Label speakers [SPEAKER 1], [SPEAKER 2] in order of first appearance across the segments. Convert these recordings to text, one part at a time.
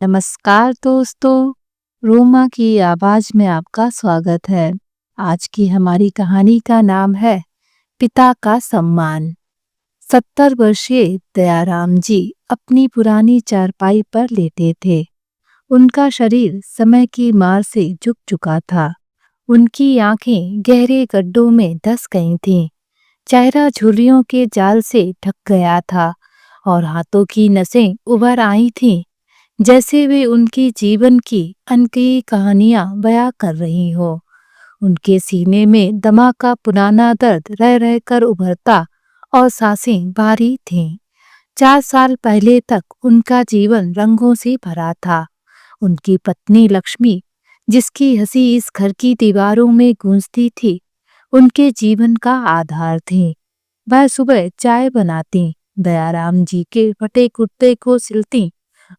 [SPEAKER 1] नमस्कार दोस्तों, रोमा की आवाज में आपका स्वागत है। आज की हमारी कहानी का नाम है पिता का सम्मान। 70 वर्षीय दयाराम जी अपनी पुरानी चारपाई पर लेटे थे। उनका शरीर समय की मार से झुक चुका था। उनकी आंखें गहरे गड्ढों में धंस गई थीं। चेहरा झुर्रियों के जाल से ढक गया था और हाथों की नसें उभर आई थीं, जैसे वे उनकी जीवन की अनकही कहानियां बयां कर रही हो। उनके सीने में दमा का पुराना दर्द रह रह कर उभरता और सांसें भारी थीं। 4 साल पहले तक उनका जीवन रंगों से भरा था। उनकी पत्नी लक्ष्मी, जिसकी हंसी इस घर की दीवारों में गूंजती थी, उनके जीवन का आधार थी। वह सुबह चाय बनाती, दयाराम जी के फटे कुर्ते को सिलती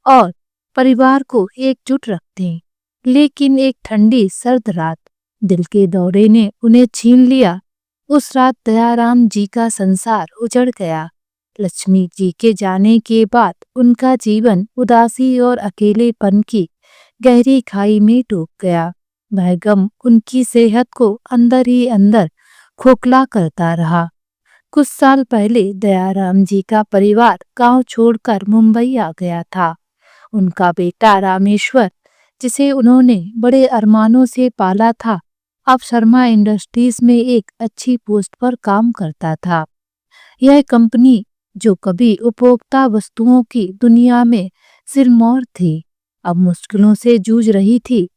[SPEAKER 1] और परिवार को एकजुट रखती। लेकिन एक ठंडी सर्द रात दिल के दौरे ने उन्हें छीन लिया। उस रात दयाराम जी का संसार उजड़ गया। लक्ष्मी जी के जाने के बाद उनका जीवन उदासी और अकेलेपन की गहरी खाई में डूब गया। वह गम उनकी सेहत को अंदर ही अंदर खोखला करता रहा। कुछ साल पहले दयाराम जी का परिवार गांव छोड़कर मुंबई आ गया था। उनका बेटा रामेश्वर, जिसे उन्होंने बड़े अरमानों से पाला था, अब शर्मा इंडस्ट्रीज में एक अच्छी पोस्ट पर काम करता था। यह कंपनी, जो कभी उपभोक्ता वस्तुओं की दुनिया में सिरमौर थी, अब मुश्किलों से जूझ रही थी।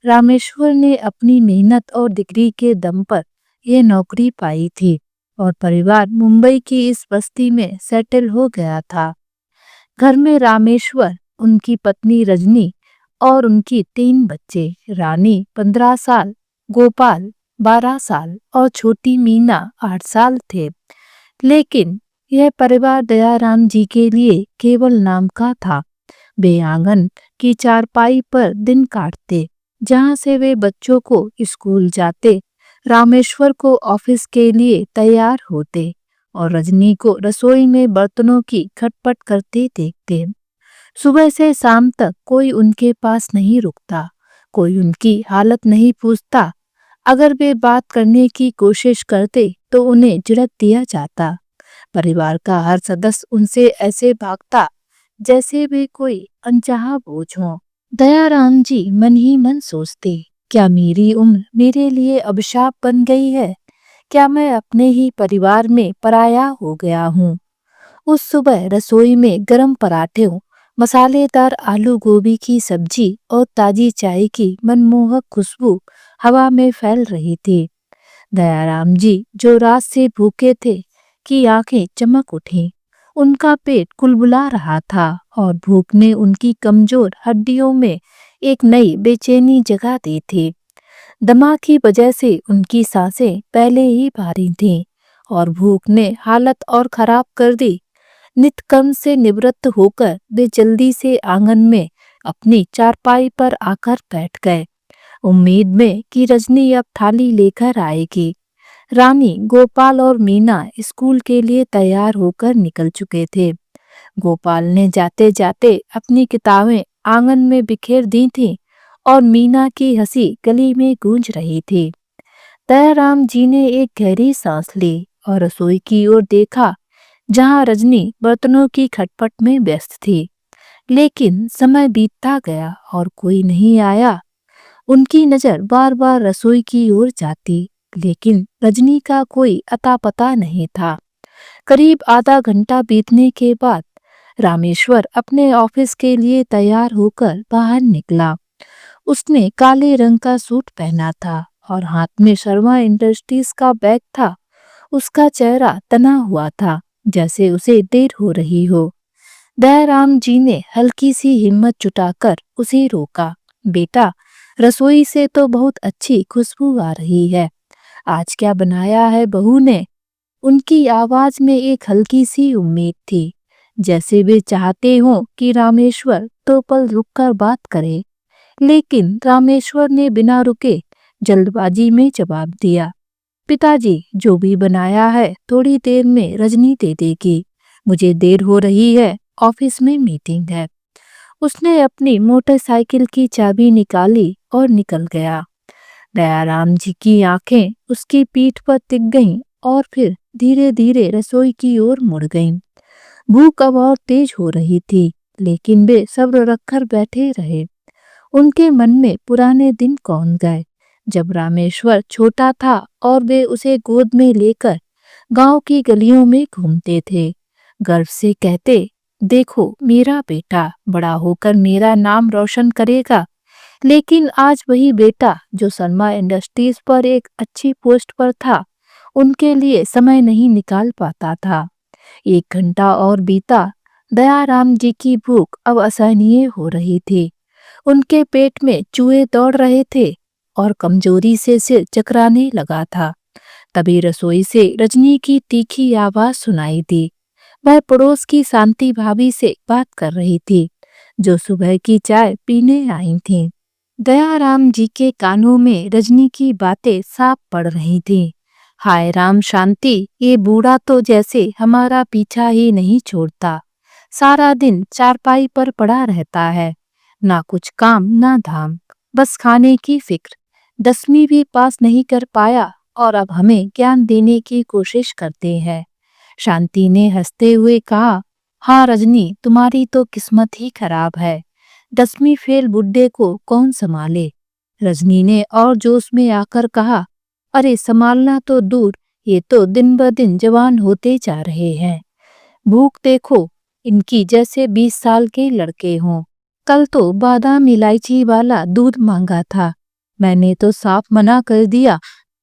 [SPEAKER 1] रामेश्वर ने अपनी मेहनत और डिग्री के दम पर यह नौकरी पाई थी और परिवार मुंबई की इस बस्ती में सेटल हो गया था। घर में रामेश्वर, उनकी पत्नी रजनी और उनकी 3 बच्चे, रानी 15 साल, गोपाल 12 साल और छोटी मीना 8 साल थे। लेकिन यह परिवार दयाराम जी के लिए केवल नाम का था। वे आंगन की चारपाई पर दिन काटते, जहां से वे बच्चों को स्कूल जाते, रामेश्वर को ऑफिस के लिए तैयार होते और रजनी को रसोई में बर्तनों की खटपट करते देखते। सुबह से शाम तक कोई उनके पास नहीं रुकता, कोई उनकी हालत नहीं पूछता। अगर वे बात करने की कोशिश करते तो उन्हें झिड़क दिया जाता। परिवार का हर सदस्य उनसे ऐसे भागता जैसे वे कोई अनचाहा बोझ हो। दयाराम जी मन ही मन सोचते, क्या मेरी उम्र मेरे लिए अभिशाप बन गई है? क्या मैं अपने ही परिवार में पराया हो गया हूँ? उस सुबह रसोई में गरम पराठे, मसालेदार आलू गोभी की सब्जी और ताजी चाय की मनमोहक खुशबू हवा में फैल रही थी। दयाराम जी, जो रात से भूखे थे, की आंखें चमक उठी। उनका पेट कुलबुला रहा था और भूख ने उनकी कमजोर हड्डियों में एक नई बेचैनी जगा दी थी। दमा की वजह से उनकी सांसें पहले ही भारी थीं और भूख ने हालत और खराब कर दी। नित्य से निवृत्त होकर वे जल्दी से आंगन में अपनी चारपाई पर आकर बैठ गए, उम्मीद में कि रजनी अब थाली लेकर आएगी। रानी, गोपाल और मीना स्कूल के लिए तैयार होकर निकल चुके थे। गोपाल ने जाते जाते अपनी किताबें आंगन में बिखेर दी थीं और मीना की हंसी गली में गूंज रही थी। दयाराम जी ने एक गहरी सांस ली और रसोई की ओर देखा, जहां रजनी बर्तनों की खटपट में व्यस्त थी। लेकिन समय बीतता गया और कोई नहीं आया। उनकी नजर बार बार रसोई की ओर जाती, लेकिन रजनी का कोई अता पता नहीं था। करीब आधा घंटा बीतने के बाद रामेश्वर अपने ऑफिस के लिए तैयार होकर बाहर निकला। उसने काले रंग का सूट पहना था और हाथ में शर्मा इंडस्ट्रीज का बैग था। उसका चेहरा तना हुआ था, जैसे उसे देर हो रही हो। दयाराम जी ने हल्की सी हिम्मत जुटाकर उसे रोका। बेटा, रसोई से तो बहुत अच्छी खुशबू आ रही है। आज क्या बनाया है बहू ने? उनकी आवाज में एक हल्की सी उम्मीद थी, जैसे वे चाहते हो कि रामेश्वर तो पल रुककर बात करे। लेकिन रामेश्वर ने बिना रुके जल्दबाजी में जवाब दिया, पिताजी, जो भी बनाया है थोड़ी देर में रजनी दे देगी। मुझे देर हो रही है, ऑफिस में मीटिंग है। उसने अपनी मोटरसाइकिल की चाबी निकाली और निकल गया। दयाराम जी की आंखें उसकी पीठ पर टिक गईं और फिर धीरे धीरे रसोई की ओर मुड़ गईं। भूख अब और तेज हो रही थी, लेकिन वे सब्र रखकर बैठे रहे। उनके मन में पुराने दिन कौन गए, जब रामेश्वर छोटा था और वे उसे गोद में लेकर गांव की गलियों में घूमते थे। गर्व से कहते, देखो मेरा बेटा बड़ा होकर मेरा नाम रोशन करेगा। लेकिन आज वही बेटा जो शर्मा इंडस्ट्रीज पर एक अच्छी पोस्ट पर था, उनके लिए समय नहीं निकाल पाता था। 1 घंटा और बीता। दयाराम जी की भूख अब असहनीय हो रही थी। उनके पेट में चूहे दौड़ रहे थे और कमजोरी से सिर चकराने लगा था। तभी रसोई से रजनी की तीखी आवाज सुनाई दी। वह पड़ोस की शांति भाभी से बात कर रही थी, जो सुबह की चाय पीने आई थीं। दयाराम जी के कानों में रजनी की बातें साफ पड़ रही थीं। हाय राम शांति, ये बूढ़ा तो जैसे हमारा पीछा ही नहीं छोड़ता। सारा दिन चारपाई पर पड़ा रहता है, ना कुछ काम ना धाम, बस खाने की फिक्र। 10वीं भी पास नहीं कर पाया और अब हमें ज्ञान देने की कोशिश करते हैं। शांति ने हंसते हुए कहा, हाँ रजनी, तुम्हारी तो किस्मत ही खराब है। 10वीं फेल बुड्ढे को कौन संभाले। रजनी ने और जोश में आकर कहा, अरे संभालना तो दूर, ये तो दिन ब दिन जवान होते जा रहे हैं। भूख देखो इनकी, जैसे 20 साल के लड़के हों। कल तो बादाम इलायची वाला दूध मांगा था, मैंने तो साफ मना कर दिया।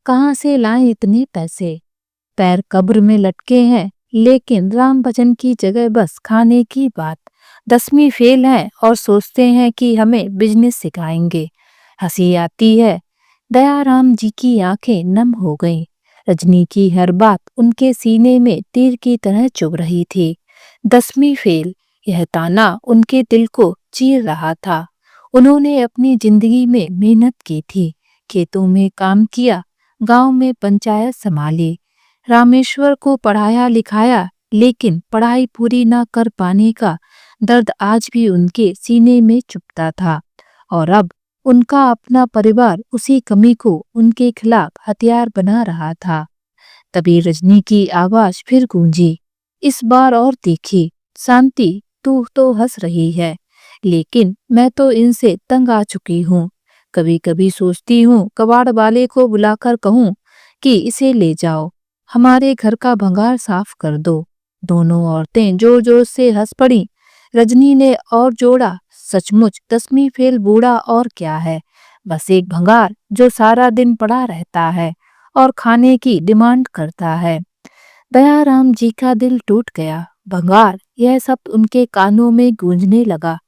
[SPEAKER 1] कहाँ से लाएं इतने पैसे। पैर कब्र में लटके हैं, लेकिन राम भजन की जगह बस खाने की बात। 10वीं फेल है और सोचते हैं कि हमें बिजनेस सिखाएंगे। हंसी आती है। दयाराम जी की आंखें नम हो गईं। रजनी की हर बात उनके सीने में तीर की तरह चुभ रही थी। 10वीं फेल, यह ताना उनके दिल को चीर रहा था। उन्होंने अपनी जिंदगी में मेहनत की थी, खेतों में काम किया, गांव में पंचायत संभाली, रामेश्वर को पढ़ाया लिखाया, लेकिन पढ़ाई पूरी न कर पाने का दर्द आज भी उनके सीने में चुभता था। और अब उनका अपना परिवार उसी कमी को उनके खिलाफ हथियार बना रहा था। तभी रजनी की आवाज फिर गूंजी, इस बार और तीखी, शांति तू तो हंस रही है, लेकिन मैं तो इनसे तंग आ चुकी हूँ। कभी कभी सोचती हूँ कबाड़ वाले को बुलाकर कहूँ कि इसे ले जाओ, हमारे घर का भंगार साफ कर दो। दोनों औरतें जोर जोर से हंस पड़ी। रजनी ने और जोड़ा, सचमुच 10वीं फेल बूढ़ा और क्या है, बस एक भंगार जो सारा दिन पड़ा रहता है और खाने की डिमांड करता है। दयाराम जी का दिल टूट गया। भंगार, यह शब्द उनके कानों में गूंजने लगा,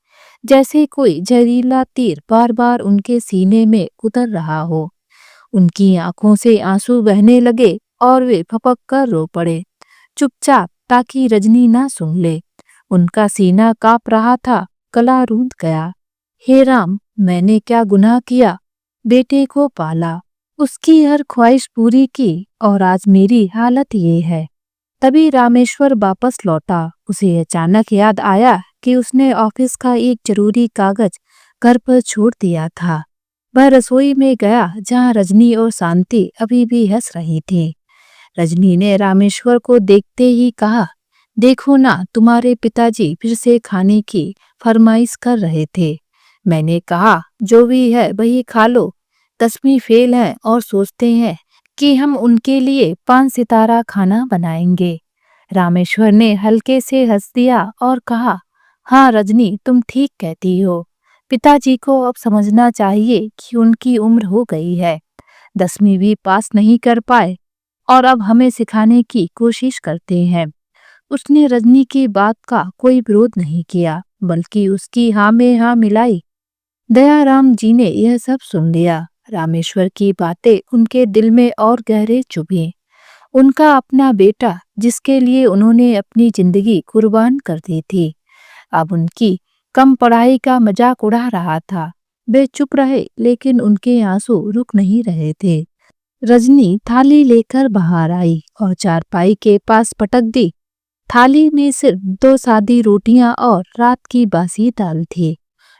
[SPEAKER 1] जैसे कोई जहरीला तीर बार बार उनके सीने में उतर रहा हो। उनकी आंखों से आंसू बहने लगे और वे फपक कर रो पड़े, चुपचाप, ताकि रजनी ना सुन ले। उनका सीना कांप रहा था, गला रूंध गया। हे राम, मैंने क्या गुनाह किया। बेटे को पाला, उसकी हर ख्वाहिश पूरी की, और आज मेरी हालत ये है। तभी रामेश्वर वापस लौटा। उसे अचानक याद आया कि उसने ऑफिस का एक जरूरी कागज घर पर छोड़ दिया था। वह रसोई में गया, जहां रजनी और शांति अभी भी हंस रही थी। रजनी ने रामेश्वर को देखते ही कहा, देखो ना, तुम्हारे पिताजी फिर से खाने की फरमाइश कर रहे थे। मैंने कहा जो भी है वही खा लो। 10वीं फेल है और सोचते हैं कि हम उनके लिए 5 सितारा खाना बनाएंगे। रामेश्वर ने हल्के से हंस दिया और कहा, हाँ रजनी, तुम ठीक कहती हो। पिताजी को अब समझना चाहिए कि उनकी उम्र हो गई है। 10वीं भी पास नहीं कर पाए और अब हमें सिखाने की कोशिश करते हैं। उसने रजनी की बात का कोई विरोध नहीं किया, बल्कि उसकी हाँ में हाँ मिलाई। दयाराम जी ने यह सब सुन लिया। रामेश्वर की बातें उनके दिल में और गहरे चुभी। उनका अपना बेटा, जिसके लिए उन्होंने अपनी जिंदगी कुर्बान कर दी थी, अब उनकी कम पढ़ाई का मजाक उड़ा रहा था। वे चुप रहे, लेकिन उनके आंसू रुक नहीं रहे थे। रजनी थाली लेकर बाहर आई और चारपाई के पास पटक दी। थाली में सिर्फ 2 सादी रोटियां और रात की बासी दाल थी।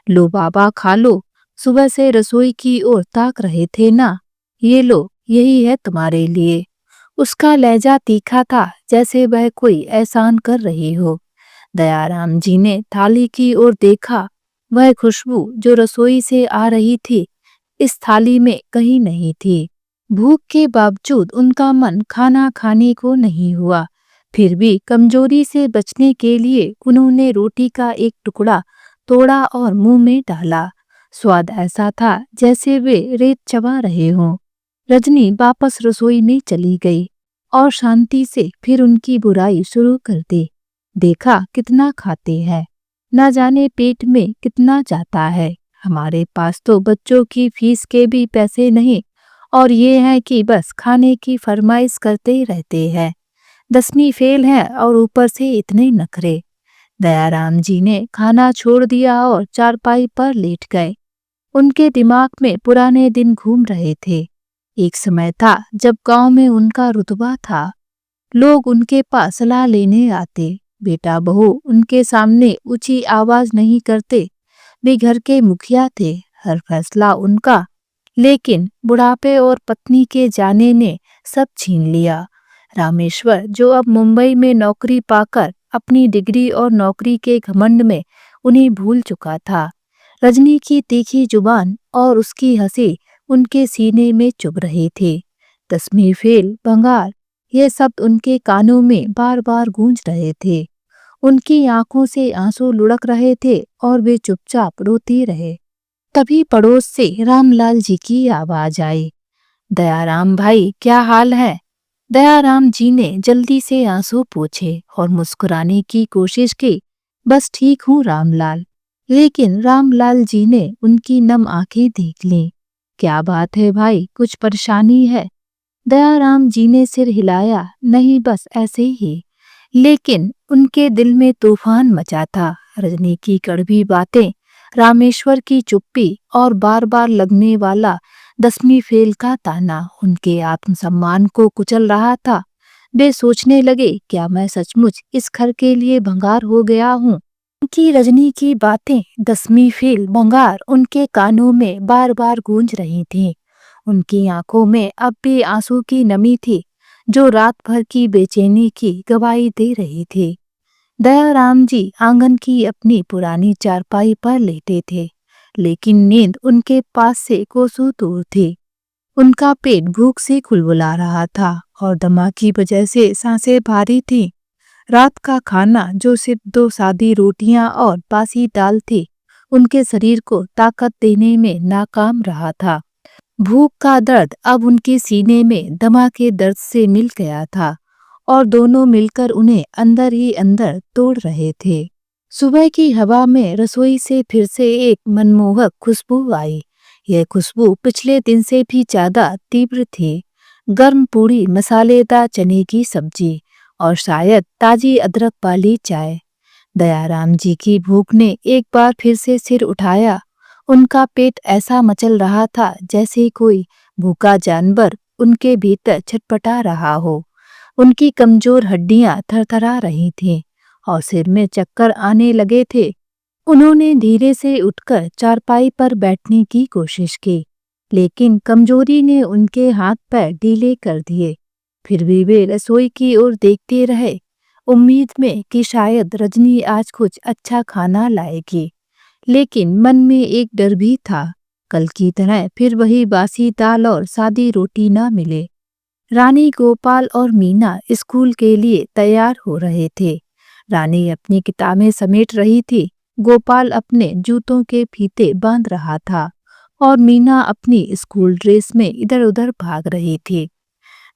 [SPEAKER 1] लो बाबा खा लो, सुबह से रसोई की ओर ताक रहे थे ना, ये लो यही है तुम्हारे लिए। उसका लहजा तीखा था, जैसे वह कोई एहसान कर रही हो। दयाराम जी ने थाली की ओर देखा। वह खुशबू जो रसोई से आ रही थी, इस थाली में कहीं नहीं थी। भूख के बावजूद उनका मन खाना खाने को नहीं हुआ। फिर भी कमजोरी से बचने के लिए उन्होंने रोटी का एक टुकड़ा तोड़ा और मुंह में डाला। स्वाद ऐसा था जैसे वे रेत चबा रहे हों। रजनी वापस रसोई में चली गई और शांति से फिर उनकी बुराई शुरू कर दी। देखा कितना खाते हैं, न जाने पेट में कितना जाता है। हमारे पास तो बच्चों की फीस के भी पैसे नहीं, और ये है कि बस खाने की फरमाइश करते रहते हैं। 10वीं फेल है और ऊपर से इतने नखरे। दयाराम जी ने खाना छोड़ दिया और चारपाई पर लेट गए। उनके दिमाग में पुराने दिन घूम रहे थे। एक समय था जब गांव में उनका रुतबा था। लोग उनके पास सलाह लेने आते। बेटा बहू उनके सामने ऊंची आवाज नहीं करते। वे घर के मुखिया थे, हर फैसला उनका। लेकिन बुढ़ापे और पत्नी के जाने ने सब छीन लिया। रामेश्वर, जो अब मुंबई में नौकरी पाकर अपनी डिग्री और नौकरी के घमंड में उन्हें भूल चुका था। रजनी की तीखी जुबान और उसकी हंसी उनके सीने में चुभ रहे थे। 10वीं फेल, भंगार, ये शब्द उनके कानों में बार बार गूंज रहे थे। उनकी आंखों से आंसू लुढ़क रहे थे और वे चुपचाप रोती रहे। तभी पड़ोस से रामलाल जी की आवाज आई। दयाराम भाई, क्या हाल है? दयाराम जी ने जल्दी से आंसू पोंछे और मुस्कुराने की कोशिश की। बस ठीक हूँ रामलाल। लेकिन रामलाल जी ने उनकी नम आंखें देख लीं। क्या बात है भाई, कुछ परेशानी है? दयाराम जी ने सिर हिलाया। नहीं, बस ऐसे ही। लेकिन उनके दिल में तूफान मचा था। रजनी की कड़वी बातें, रामेश्वर की चुप्पी और बार बार लगने वाला 10वीं फेल का ताना उनके आत्मसम्मान को कुचल रहा था। वे सोचने लगे, क्या मैं सचमुच इस घर के लिए भंगार हो गया हूँ? उनकी रजनी की बातें, 10वीं फेल, भंगार, उनके कानों में बार बार गूंज रही थीं। उनकी आंखों में अब भी आंसू की नमी थी, जो रात भर की बेचैनी की गवाही दे रही थी। दयाराम जी आंगन की अपनी पुरानी चारपाई पर लेटे थे, लेकिन नींद उनके पास से कोसों दूर थी। उनका पेट भूख से खुलबुला रहा था और दमा की वजह से सांसें भारी थीं। रात का खाना, जो सिर्फ 2 सादी रोटियां और बासी दाल थी, उनके शरीर को ताकत देने में नाकाम रहा था। भूख का दर्द अब उनके सीने में दमा के दर्द से मिल गया था और दोनों मिलकर उन्हें अंदर ही अंदर तोड़ रहे थे। सुबह की हवा में रसोई से फिर से एक मनमोहक खुशबू आई। यह खुशबू पिछले दिन से भी ज्यादा तीव्र थी। गर्म पूड़ी, मसालेदार चने की सब्जी और शायद ताजी अदरक वाली चाय। दयाराम जी की भूख ने एक बार फिर से सिर उठाया। उनका पेट ऐसा मचल रहा था जैसे कोई भूखा जानवर उनके भीतर छटपटा रहा हो। उनकी कमजोर हड्डियां थरथरा रही थीं और सिर में चक्कर आने लगे थे। उन्होंने धीरे से उठकर चारपाई पर बैठने की कोशिश की, लेकिन कमजोरी ने उनके हाथ पैर ढीले कर दिए। फिर भी वे रसोई की ओर देखते रहे, उम्मीद में कि शायद रजनी आज कुछ अच्छा खाना लाएगी। लेकिन मन में एक डर भी था, कल की तरह फिर वही बासी दाल और सादी रोटी न मिले। रानी, गोपाल और मीना स्कूल के लिए तैयार हो रहे थे। रानी अपनी किताबें समेट रही थी, गोपाल अपने जूतों के फीते बांध रहा था और मीना अपनी स्कूल ड्रेस में इधर उधर भाग रही थी।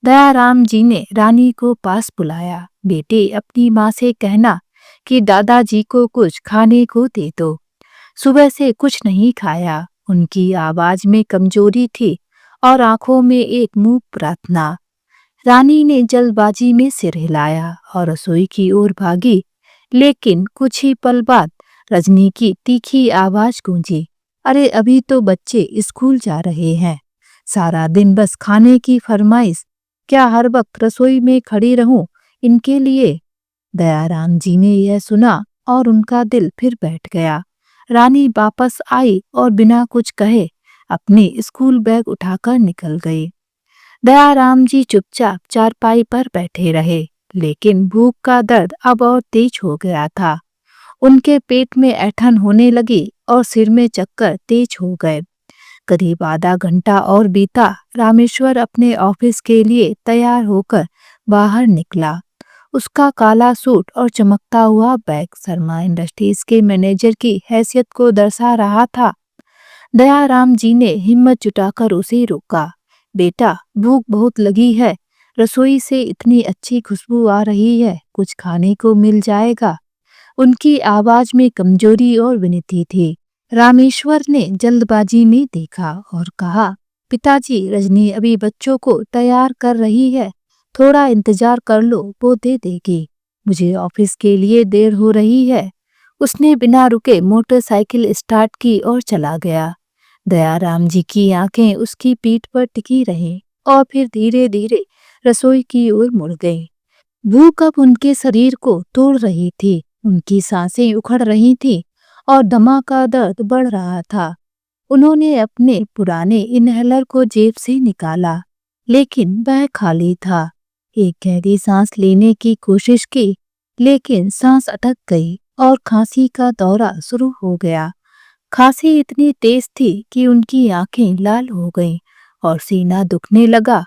[SPEAKER 1] दयाराम जी ने रानी को पास बुलाया। बेटे, अपनी माँ से कहना कि दादाजी को कुछ खाने को दे दो। सुबह से कुछ नहीं खाया। उनकी आवाज में कमजोरी थी और आंखों में एक मूक प्रार्थना। रानी ने जल्दबाजी में सिर हिलाया और रसोई की ओर भागी, लेकिन कुछ ही पल बाद रजनी की तीखी आवाज गूंजी। अरे, अभी तो बच्चे स्कूल जा रहे हैं। सारा दिन बस खाने की फरमाइश। क्या हर वक्त रसोई में खड़ी रहूं इनके लिए? दयाराम जी ने यह सुना और उनका दिल फिर बैठ गया। रानी वापस आई और बिना कुछ कहे अपनी स्कूल बैग उठाकर निकल गई। दयाराम जी चुपचाप चारपाई पर बैठे रहे, लेकिन भूख का दर्द अब और तेज हो गया था। उनके पेट में ऐंठन होने लगी और सिर में चक्कर तेज हो गए। करीब आधा घंटा और बीता। रामेश्वर अपने ऑफिस के लिए तैयार होकर बाहर निकला। उसका काला सूट और चमकता हुआ बैग शर्मा इंडस्ट्रीज के मैनेजर की हैसियत को दर्शा रहा था। दयाराम जी ने हिम्मत जुटाकर उसे रोका। बेटा, भूख बहुत लगी है, रसोई से इतनी अच्छी खुशबू आ रही है, कुछ खाने को मिल जाएगा। उनकी आवाज में कमजोरी और विनती थी। रामेश्वर ने जल्दबाजी में देखा और कहा, पिताजी, रजनी अभी बच्चों को तैयार कर रही है, थोड़ा इंतजार कर लो, वो दे देगी। मुझे ऑफिस के लिए देर हो रही है। उसने बिना रुके मोटरसाइकिल स्टार्ट की और चला गया। दयाराम जी की आंखें उसकी पीठ पर टिकी रहीं और फिर धीरे धीरे रसोई की ओर मुड़ गईं। भूख अब उनके शरीर को तोड़ रही थी। उनकी सांसें उखड़ रही थीं और दमा का दर्द बढ़ रहा था। उन्होंने अपने पुराने इनहेलर को जेब से निकाला, लेकिन वह खाली था। एक गहरी सांस लेने की कोशिश की, लेकिन सांस अटक गई और खांसी का दौरा शुरू हो गया। खांसी इतनी तेज थी कि उनकी आंखें लाल हो गईं और सीना दुखने लगा।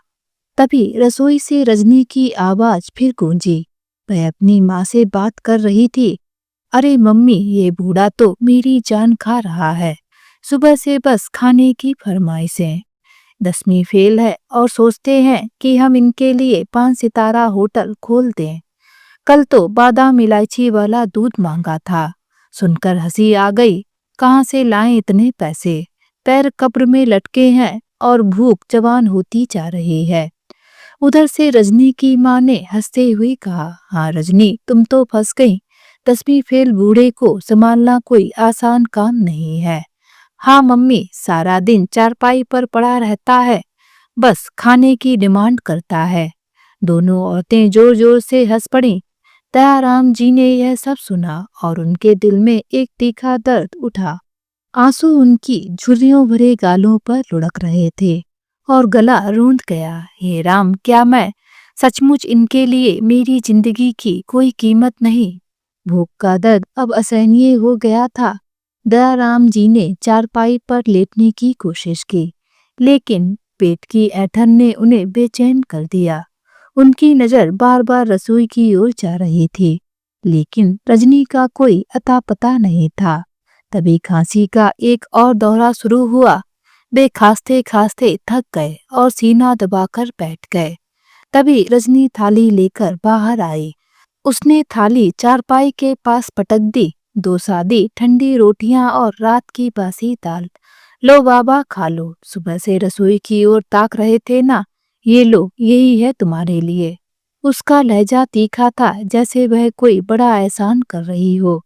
[SPEAKER 1] तभी रसोई से रजनी की आवाज फिर गूंजी। वह अपनी माँ से बात कर रही थी। अरे मम्मी, ये बूढ़ा तो मेरी जान खा रहा है। सुबह से बस खाने की फरमाइशें। 10वीं फेल है और सोचते हैं कि हम इनके लिए 5 सितारा होटल खोल दें। कल तो बादाम इलायची वाला दूध मांगा था। सुनकर हंसी आ गई। कहाँ से लाएं इतने पैसे? पैर कब्र में लटके हैं और भूख जवान होती जा रही है। उधर से रजनी की माँ ने हंसते हुए कहा, हाँ रजनी, तुम तो फंस गई। 10वीं फेल बूढ़े को संभालना कोई आसान काम नहीं है। हाँ मम्मी, सारा दिन चारपाई पर पड़ा रहता है, बस खाने की डिमांड करता है। दोनों औरतें जोर जोर से हंस पड़ीं। दयाराम जी ने यह सब सुना और उनके दिल में एक तीखा दर्द उठा। आंसू उनकी झुर्रियों भरे गालों पर लुढ़क रहे थे और गला रूंध गया। हे राम, क्या मैं सचमुच इनके लिए मेरी जिंदगी की कोई कीमत नहीं? भूख का दर्द अब असहनीय हो गया था। दयाराम जी ने चारपाई पर लेटने की कोशिश की, लेकिन पेट की ऐंठन ने उन्हें बेचैन कर दिया। उनकी नजर बार बार रसोई की ओर जा रही थी, लेकिन रजनी का कोई अता पता नहीं था। तभी खांसी का एक और दौरा शुरू हुआ। वे खांसते खांसते थक गए और सीना दबाकर बैठ गए। तभी रजनी थाली लेकर बाहर आई। उसने थाली चारपाई के पास पटक दी। 2 सादी ठंडी रोटियां और रात की बासी दाल। लो बाबा, खा लो। सुबह से रसोई की ओर ताक रहे थे ना, ये लो, यही है तुम्हारे लिए। उसका लहजा तीखा था, जैसे वह कोई बड़ा एहसान कर रही हो।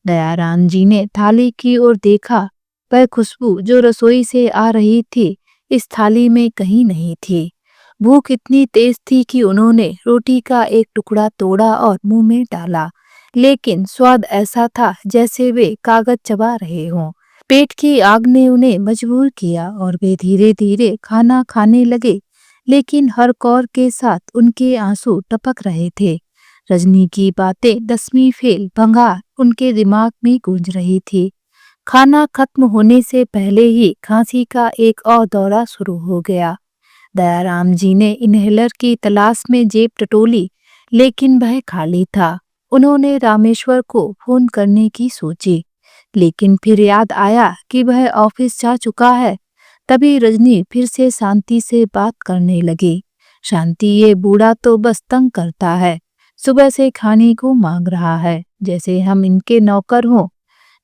[SPEAKER 1] दयाराम जी ने थाली की ओर देखा। वह खुशबू जो रसोई से आ रही थी, इस थाली में कहीं नहीं थी। भूख इतनी तेज थी कि उन्होंने रोटी का एक टुकड़ा तोड़ा और मुंह में डाला, लेकिन स्वाद ऐसा था जैसे वे कागज चबा रहे हों। पेट की आग ने उन्हें मजबूर किया और वे धीरे धीरे खाना खाने लगे, लेकिन हर कौर के साथ उनके आंसू टपक रहे थे। रजनी की बातें 10वीं फेल भंगार उनके दिमाग में गूंज रही थी। खाना खत्म होने से पहले ही खांसी का एक और दौरा शुरू हो गया। दयाराम जी ने इनहेलर की तलाश में जेब टटोली, लेकिन वह खाली था। उन्होंने रामेश्वर को फोन करने की सोची, लेकिन फिर याद आया कि वह ऑफिस जा चुका है। तभी रजनी फिर से शांति से बात करने लगी। शांति, ये बूढ़ा तो बस तंग करता है, सुबह से खाने को मांग रहा है, जैसे हम इनके नौकर हों।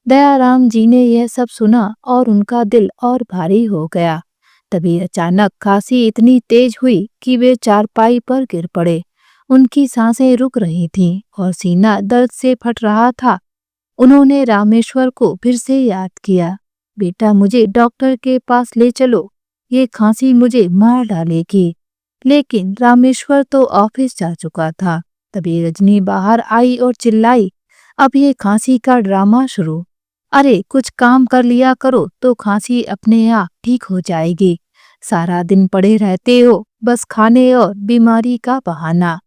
[SPEAKER 1] दयाराम जी ने यह सब सुना और उनका दिल और भारी हो गया। तभी अचानक खांसी इतनी तेज हुई कि वे चारपाई पर गिर पड़े। उनकी सांसें रुक रही थीं और सीना दर्द से फट रहा था। उन्होंने रामेश्वर को फिर से याद किया। बेटा, मुझे डॉक्टर के पास ले चलो, ये खांसी मुझे मार डालेगी। लेकिन रामेश्वर तो ऑफिस जा चुका था। तभी रजनी बाहर आई और चिल्लाई, अब ये खांसी का ड्रामा शुरू। अरे कुछ काम कर लिया करो तो खांसी अपने आप ठीक हो जाएगी। सारा दिन पड़े रहते हो, बस खाने और बीमारी का बहाना।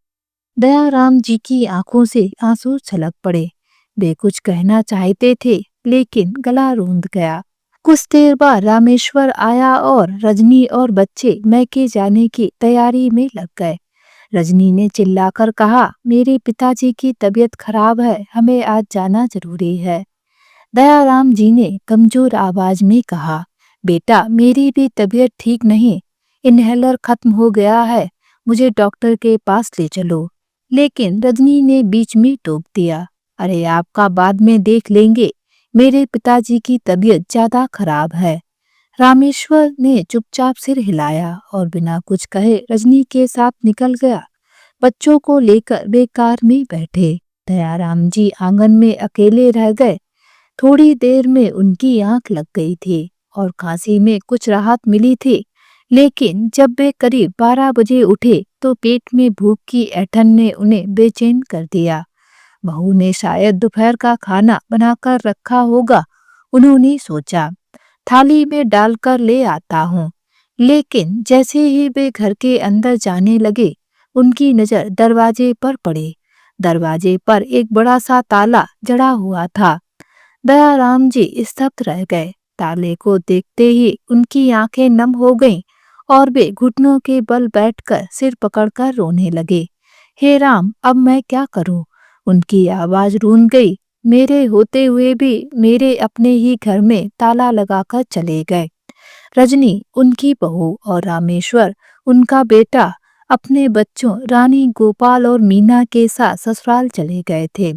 [SPEAKER 1] दयाराम जी की आंखों से आंसू छलक पड़े। वे कुछ कहना चाहते थे लेकिन गला रूंध गया। कुछ देर बाद रामेश्वर आया और रजनी और बच्चे मैके जाने की तैयारी में लग गए। रजनी ने चिल्लाकर कहा, मेरे पिताजी की तबीयत खराब है, हमें आज जाना जरूरी है। दयाराम जी ने कमजोर आवाज में कहा, बेटा मेरी भी तबीयत ठीक नहीं, इनहेलर खत्म हो गया है, मुझे डॉक्टर के पास ले चलो। लेकिन रजनी ने बीच में टोक दिया, अरे आपका बाद में देख लेंगे, मेरे पिताजी की तबीयत ज्यादा खराब है। रामेश्वर ने चुपचाप सिर हिलाया और बिना कुछ कहे रजनी के साथ निकल गया। बच्चों को लेकर वे कार में बैठे। दयाराम जी आंगन में अकेले रह गए। थोड़ी देर में उनकी आंख लग गई थी और खांसी में कुछ राहत मिली थी, लेकिन जब वे करीब 12 बजे उठे तो पेट में भूख की ऐंठन ने उन्हें बेचैन कर दिया। बहू ने शायद दोपहर का खाना बनाकर रखा होगा, उन्होंने सोचा, थाली में डालकर ले आता हूँ। लेकिन जैसे ही वे घर के अंदर जाने लगे, उनकी नजर दरवाजे पर पड़ी। दरवाजे पर एक बड़ा सा ताला जड़ा हुआ था। दयाराम जी स्तब्ध रह गए। ताले को देखते ही उनकी आंखें नम हो गईं और वे घुटनों के बल बैठकर सिर पकड़कर रोने लगे। हे राम, अब मैं क्या करूं? उनकी आवाज रूंध गई। मेरे होते हुए भी मेरे अपने ही घर में ताला लगाकर चले गए। रजनी, उनकी बहू और रामेश्वर, उनका बेटा, अपने बच्चों रानी, गोपाल और मीना के साथ ससुराल चले गए थे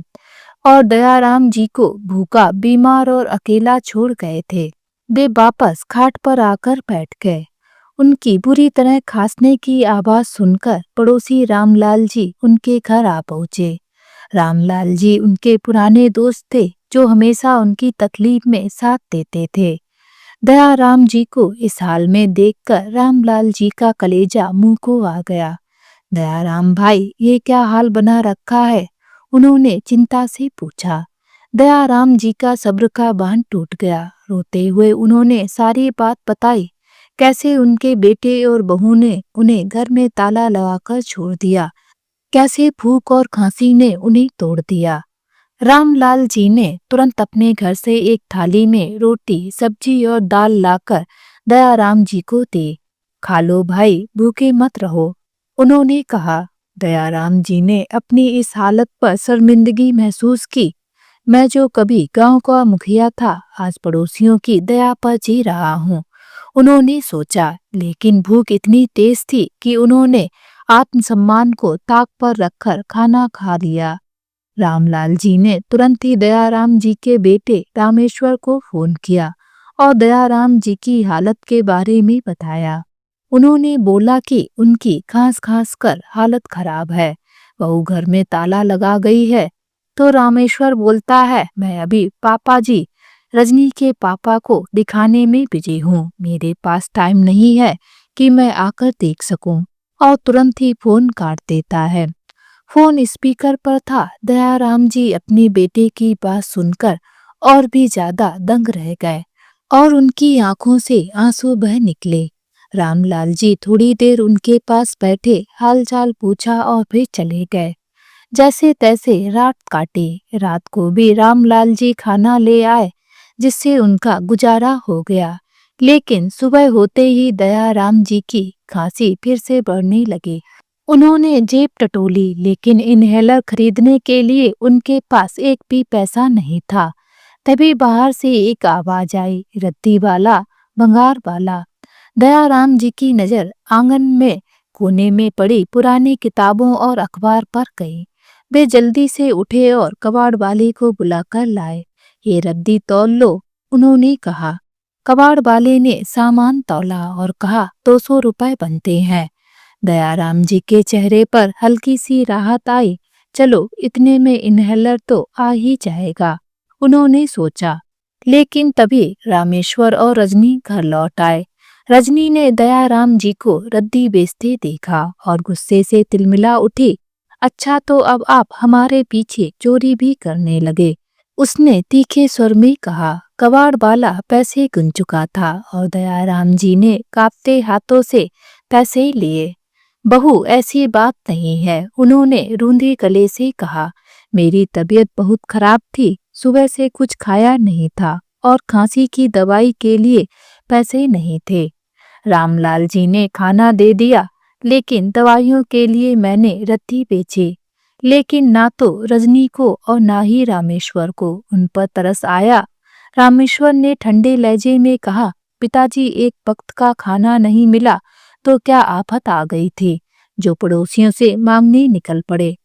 [SPEAKER 1] और दयाराम जी को भूखा, बीमार और अकेला छोड़ गए थे। वे वापस खाट पर आकर बैठ गए। उनकी बुरी तरह खांसने की आवाज सुनकर पड़ोसी रामलाल जी उनके घर आ पहुंचे। रामलाल जी उनके पुराने दोस्त थे जो हमेशा उनकी तकलीफ में साथ देते थे। दयाराम जी को इस हाल में देखकर रामलाल जी का कलेजा मुंह को आ गया। दयाराम भाई, ये क्या हाल बना रखा है? उन्होंने चिंता से पूछा। दयाराम जी का सब्र का बांध टूट गया। रोते हुए उन्होंने सारी बात बताई, कैसे उनके बेटे और बहू ने उन्हें घर में ताला लगाकर छोड़ दिया, कैसे भूख और खांसी ने उन्हें तोड़ दिया। रामलाल जी ने तुरंत अपने घर से एक थाली में रोटी, सब्जी और दाल लाकर दयाराम जी को दी। खा लो भाई, भूखे मत रहो, उन्होंने कहा। दयाराम जी ने अपनी इस हालत पर शर्मिंदगी महसूस की। मैं जो कभी गांव का मुखिया था, आज पड़ोसियों की दया पर जी रहा हूँ, उन्होंने सोचा। लेकिन भूख इतनी तेज थी कि उन्होंने आत्मसम्मान को ताक पर रखकर खाना खा लिया। रामलाल जी ने तुरंत ही दयाराम जी के बेटे रामेश्वर को फोन किया और दयाराम जी की हालत के बारे में बताया। उन्होंने बोला कि उनकी खांस खांस कर हालत खराब है, बहू घर में ताला लगा गई है। तो रामेश्वर बोलता है, मैं अभी पापा जी, रजनी के पापा को दिखाने में बिजी हूँ, मेरे पास टाइम नहीं है कि मैं आकर देख सकूं, और तुरंत ही फोन काट देता है। फोन स्पीकर पर था। दयाराम जी अपने बेटे की बात सुनकर और भी ज्यादा दंग रह गए और उनकी आंखों से आंसू बह निकले। रामलाल जी थोड़ी देर उनके पास बैठे, हालचाल पूछा और फिर चले गए। जैसे तैसे रात काटी। रात को भी रामलाल जी खाना ले आए, जिससे उनका गुजारा हो गया। लेकिन सुबह होते ही दयाराम जी की खांसी फिर से बढ़ने लगी। उन्होंने जेब टटोली, लेकिन इनहेलर खरीदने के लिए उनके पास एक भी पैसा नहीं था। तभी बाहर से एक आवाज आई, रद्दी वाला, भंगार वाला। दयाराम जी की नजर आंगन में कोने में पड़ी पुरानी किताबों और अखबार पर गई। वे जल्दी से उठे और कबाड़ वाले को बुलाकर लाए। ये रद्दी तौल लो, उन्होंने कहा। कबाड़ वाले ने सामान तौला और कहा, 200 रुपए बनते हैं। दयाराम जी के चेहरे पर हल्की सी राहत आई। चलो, इतने में इनहेलर तो आ ही जाएगा, उन्होंने सोचा। लेकिन तभी रामेश्वर और रजनी घर लौट आए। रजनी ने दयाराम जी को रद्दी बेचते देखा और गुस्से से तिलमिला उठी। अच्छा, तो अब आप हमारे पीछे चोरी भी करने लगे, उसने तीखे स्वर में कहा। कबाड़ वाला पैसे गिन चुका था और दयाराम जी ने कांपते हाथों से पैसे लिए। बहू, ऐसी बात नहीं है, उन्होंने रूंधे गले से कहा। मेरी तबीयत बहुत खराब थी, सुबह से कुछ खाया नहीं था और खांसी की दवाई के लिए पैसे नहीं थे। रामलाल जी ने खाना दे दिया, लेकिन दवाइयों के लिए मैंने रत्ती बेची। लेकिन ना तो रजनी को और ना ही रामेश्वर को उन पर तरस आया। रामेश्वर ने ठंडे लहजे में कहा, पिताजी, एक वक्त का खाना नहीं मिला तो क्या आफत आ गई थी जो पड़ोसियों से मांगने निकल पड़े।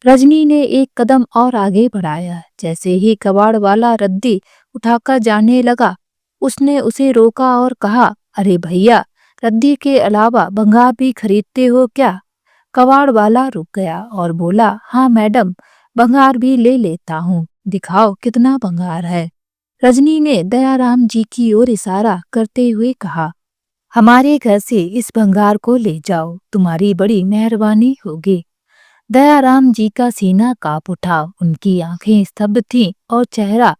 [SPEAKER 1] रजनी ने एक कदम और आगे बढ़ाया। जैसे ही कबाड़ वाला रद्दी उठाकर जाने लगा, उसने उसे रोका और कहा, अरे भैया, रद्दी के अलावा भंगार भी खरीदते हो क्या? कबाड़ वाला रुक गया और बोला, हाँ मैडम, भंगार भी ले लेता हूँ, दिखाओ कितना भंगार है। रजनी ने दयाराम जी की ओर इशारा करते हुए कहा, हमारे घर से इस भंगार को ले जाओ, तुम्हारी बड़ी मेहरबानी होगी। दयाराम जी का सीना कांप उठा, उनकी आंखें स्तब्ध थीं और चेहरा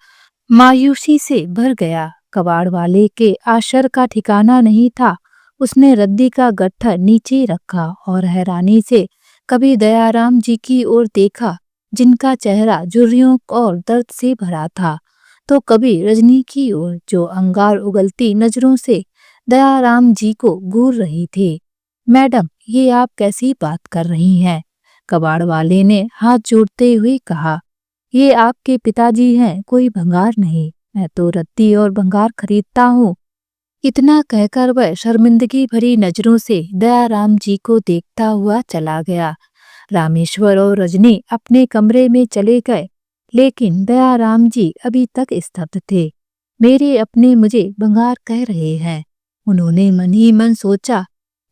[SPEAKER 1] मायूसी से भर गया। कबाड़ वाले के आश्चर्य का ठिकाना नहीं था। उसने रद्दी का गट्ठर नीचे रखा और हैरानी से कभी दयाराम जी की ओर देखा, जिनका चेहरा झुर्रियों और दर्द से भरा था, तो कभी रजनी की ओर, जो अंगार उगलती नजरों से दयाराम जी को घूर रही थी। मैडम, ये आप कैसी बात कर रही हैं? कबाड़ वाले ने हाथ जोड़ते हुए कहा, ये आपके पिताजी हैं, कोई भंगार नहीं, मैं तो रत्ती और भंगार खरीदता हूँ। इतना कहकर वह शर्मिंदगी भरी नजरों से दयाराम जी को देखता हुआ चला गया। रामेश्वर और रजनी अपने कमरे में चले गए, लेकिन दयाराम जी अभी तक स्तब्ध थे। मेरे अपने मुझे भंगार कह रहे हैं, उन्होंने मन ही मन सोचा।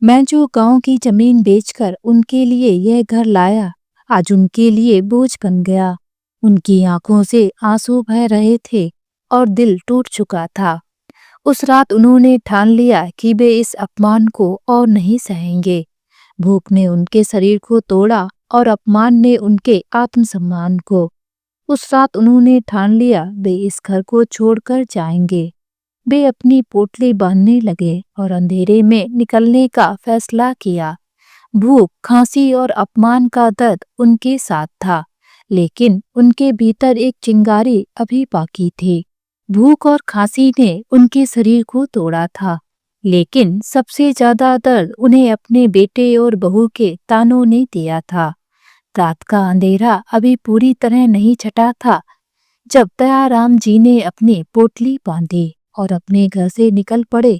[SPEAKER 1] मैं जो गांव की जमीन बेचकर उनके लिए यह घर लाया, आज उनके लिए बोझ बन गया। उनकी आंखों से आंसू बह रहे थे और दिल टूट चुका था। उस रात उन्होंने ठान लिया कि वे इस अपमान को और नहीं सहेंगे। भूख ने उनके शरीर को तोड़ा और अपमान ने उनके आत्मसम्मान को। उस रात उन्होंने ठान लिया वे इस घर को छोड़कर जाएंगे। वे अपनी पोटली बांधने लगे और अंधेरे में निकलने का फैसला किया। भूख, खांसी और अपमान का दर्द उनके साथ था, लेकिन उनके भीतर एक चिंगारी अभी बाकी थी। भूख और खांसी ने उनके शरीर को तोड़ा था, लेकिन सबसे ज्यादा दर्द उन्हें अपने बेटे और बहू के तानों ने दिया था। रात का अंधेरा अभी पूरी तरह नहीं छटा था जब दयाराम जी ने अपनी पोटली बांधी और अपने घर से निकल पड़े।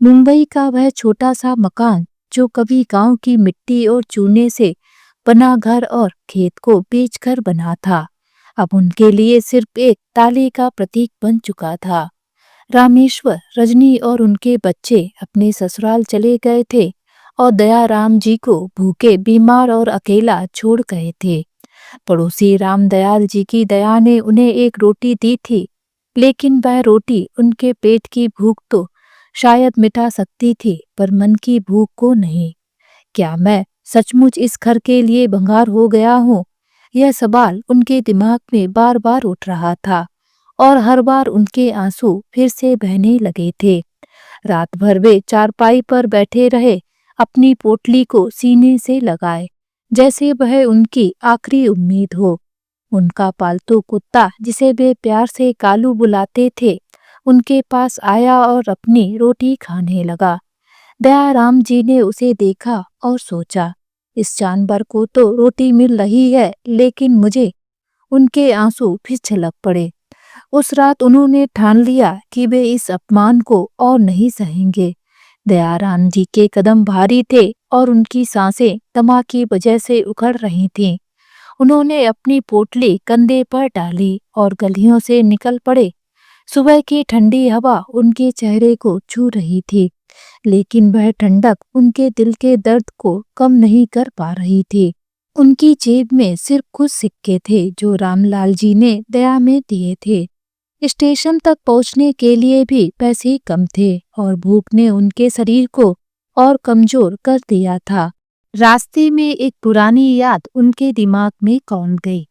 [SPEAKER 1] मुंबई का वह छोटा सा मकान, जो कभी गांव की मिट्टी और चूने से बना घर और खेत को बेचकर बना था, अब उनके लिए सिर्फ एक ताले का प्रतीक बन चुका था। रामेश्वर, रजनी और उनके बच्चे अपने ससुराल चले गए थे और दयाराम जी को भूखे, बीमार और अकेला छोड़ गए थे। पड़ोसी रामदयाल जी की दया ने उन्हें एक रोटी दी थी, लेकिन वह रोटी उनके पेट की भूख तो शायद मिटा सकती थी, पर मन की भूख को नहीं। क्या मैं सचमुच इस घर के लिए भंगार हो गया हूँ? यह सवाल उनके दिमाग में बार बार उठ रहा था और हर बार उनके आंसू फिर से बहने लगे थे। रात भर वे चारपाई पर बैठे रहे, अपनी पोटली को सीने से लगाए, जैसे वह उनकी आखिरी उम्मीद हो। उनका पालतू कुत्ता, जिसे वे प्यार से कालू बुलाते थे, उनके पास आया और अपनी रोटी खाने लगा। दयाराम जी ने उसे देखा और सोचा, इस जानवर को तो रोटी मिल रही है, लेकिन मुझे। उनके आंसू फिर छलक पड़े। उस रात उन्होंने ठान लिया कि वे इस अपमान को और नहीं सहेंगे। दयाराम जी के कदम भारी थे और उनकी सांसें दमा की वजह से उखड़ रही थीं। उन्होंने अपनी पोटली कंधे पर डाली और गलियों से निकल पड़े। सुबह की ठंडी हवा उनके चेहरे को छू रही थी, लेकिन वह ठंडक उनके दिल के दर्द को कम नहीं कर पा रही थी। उनकी जेब में सिर्फ कुछ सिक्के थे जो रामलाल जी ने दया में दिए थे। स्टेशन तक पहुंचने के लिए भी पैसे कम थे और भूख ने उनके शरीर को और कमजोर कर दिया था। रास्ते में एक पुरानी याद उनके दिमाग में कौंध गई।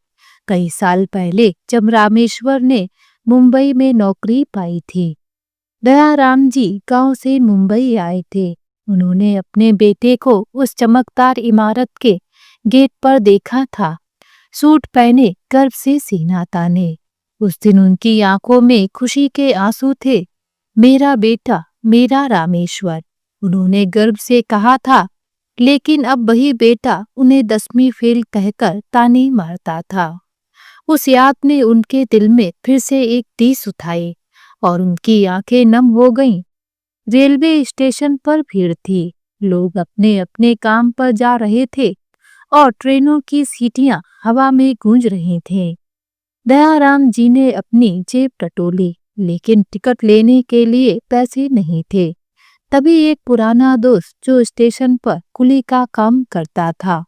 [SPEAKER 1] कई साल पहले जब रामेश्वर ने मुंबई में नौकरी पाई थी, दयाराम जी गांव से मुंबई आए थे। उन्होंने अपने बेटे को उस चमकदार इमारत के गेट पर देखा था, सूट पहने गर्व से सीना ताने। उस दिन उनकी आंखों में खुशी के आंसू थे। मेरा बेटा, मेरा रामेश्वर, उन्होंने गर्व से कहा था। लेकिन अब वही बेटा उन्हें 10वीं फेल कहकर ताने मारता था। उस याद ने उनके दिल में फिर से एक टीस उठाई और उनकी आंखें नम हो गईं। रेलवे स्टेशन पर भीड़ थी, लोग अपने अपने काम पर जा रहे थे और ट्रेनों की सीटियां हवा में गूंज रही थीं। दयाराम जी ने अपनी जेब टटोली, लेकिन टिकट लेने के लिए पैसे नहीं थे। तभी एक पुराना दोस्त जो स्टेशन पर कुली का काम करता था,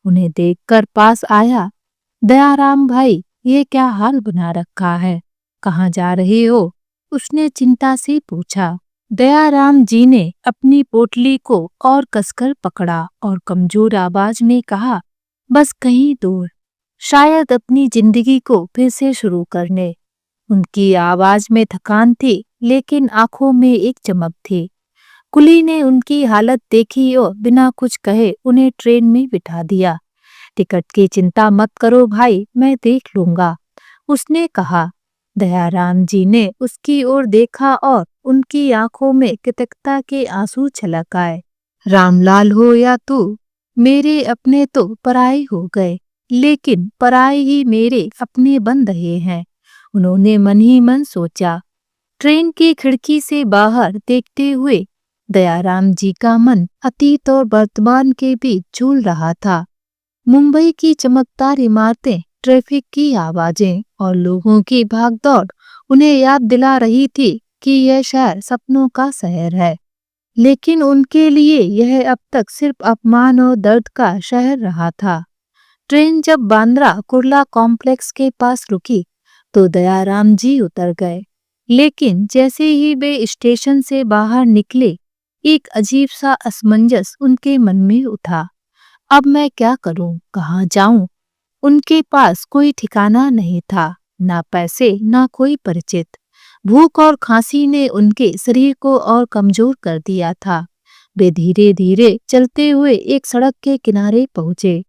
[SPEAKER 1] उन्हें देखकर पास आया। दयाराम भाई, ये क्या हाल बना रखा है, कहाँ जा रहे हो? उसने चिंता से पूछा। दयाराम जी ने अपनी पोटली को और कसकर पकड़ा और कमजोर आवाज में कहा, बस कहीं दूर, शायद अपनी जिंदगी को फिर से शुरू करने। उनकी आवाज में थकान थी, लेकिन आंखों में एक चमक थी। कुली ने उनकी हालत देखी और बिना कुछ कहे उन्हें ट्रेन में बिठा दिया। टिकट की चिंता मत करो भाई, मैं देख लूंगा, उसने कहा। दयाराम जी ने उसकी ओर देखा और उनकी आंखों में कृतज्ञता के आंसू छलक आए। रामलाल हो या तू, मेरे अपने तो पराए हो गए, लेकिन पराए ही मेरे अपने बन रहे हैं, उन्होंने मन ही मन सोचा। ट्रेन की खिड़की से बाहर देखते हुए दयाराम जी का मन अतीत और वर्तमान के बीच झूल रहा था। मुंबई की चमकदार इमारतें, ट्रैफिक की आवाजें और लोगों की भागदौड़ उन्हें याद दिला रही थी कि यह शहर सपनों का शहर है। लेकिन उनके लिए यह अब तक सिर्फ अपमान और दर्द का शहर रहा था। ट्रेन जब बांद्रा कुर्ला कॉम्प्लेक्स के पास रुकी तो दयाराम जी उतर गए। लेकिन जैसे ही वे स्टेशन से बाहर निकले, एक अजीब सा असमंजस उनके मन में उठा। अब मैं क्या करूं, कहाँ जाऊं? उनके पास कोई ठिकाना नहीं था, ना पैसे, ना कोई परिचित। भूख और खांसी ने उनके शरीर को और कमजोर कर दिया था। वे धीरे धीरे चलते हुए एक सड़क के किनारे पहुंचे,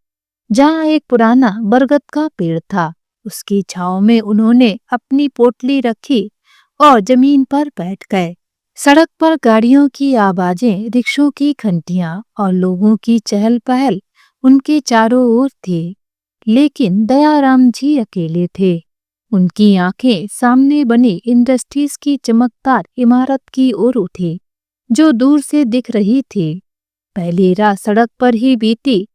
[SPEAKER 1] जहां एक पुराना बरगद का पेड़ था। उसकी छांव में उन्होंने अपनी पोटली रखी और जमीन पर बैठ गए। सड़क पर गाड़ियों की आवाजें, रिक्शों की घंटियां और लोगों की चहल पहल उनके चारों ओर थी। लेकिन दयाराम जी अकेले थे। उनकी आंखें सामने बनी इंडस्ट्रीज की चमकदार इमारत की ओर उठी, जो दूर से दिख रही थी। पहली रात सड़क पर ही बीती।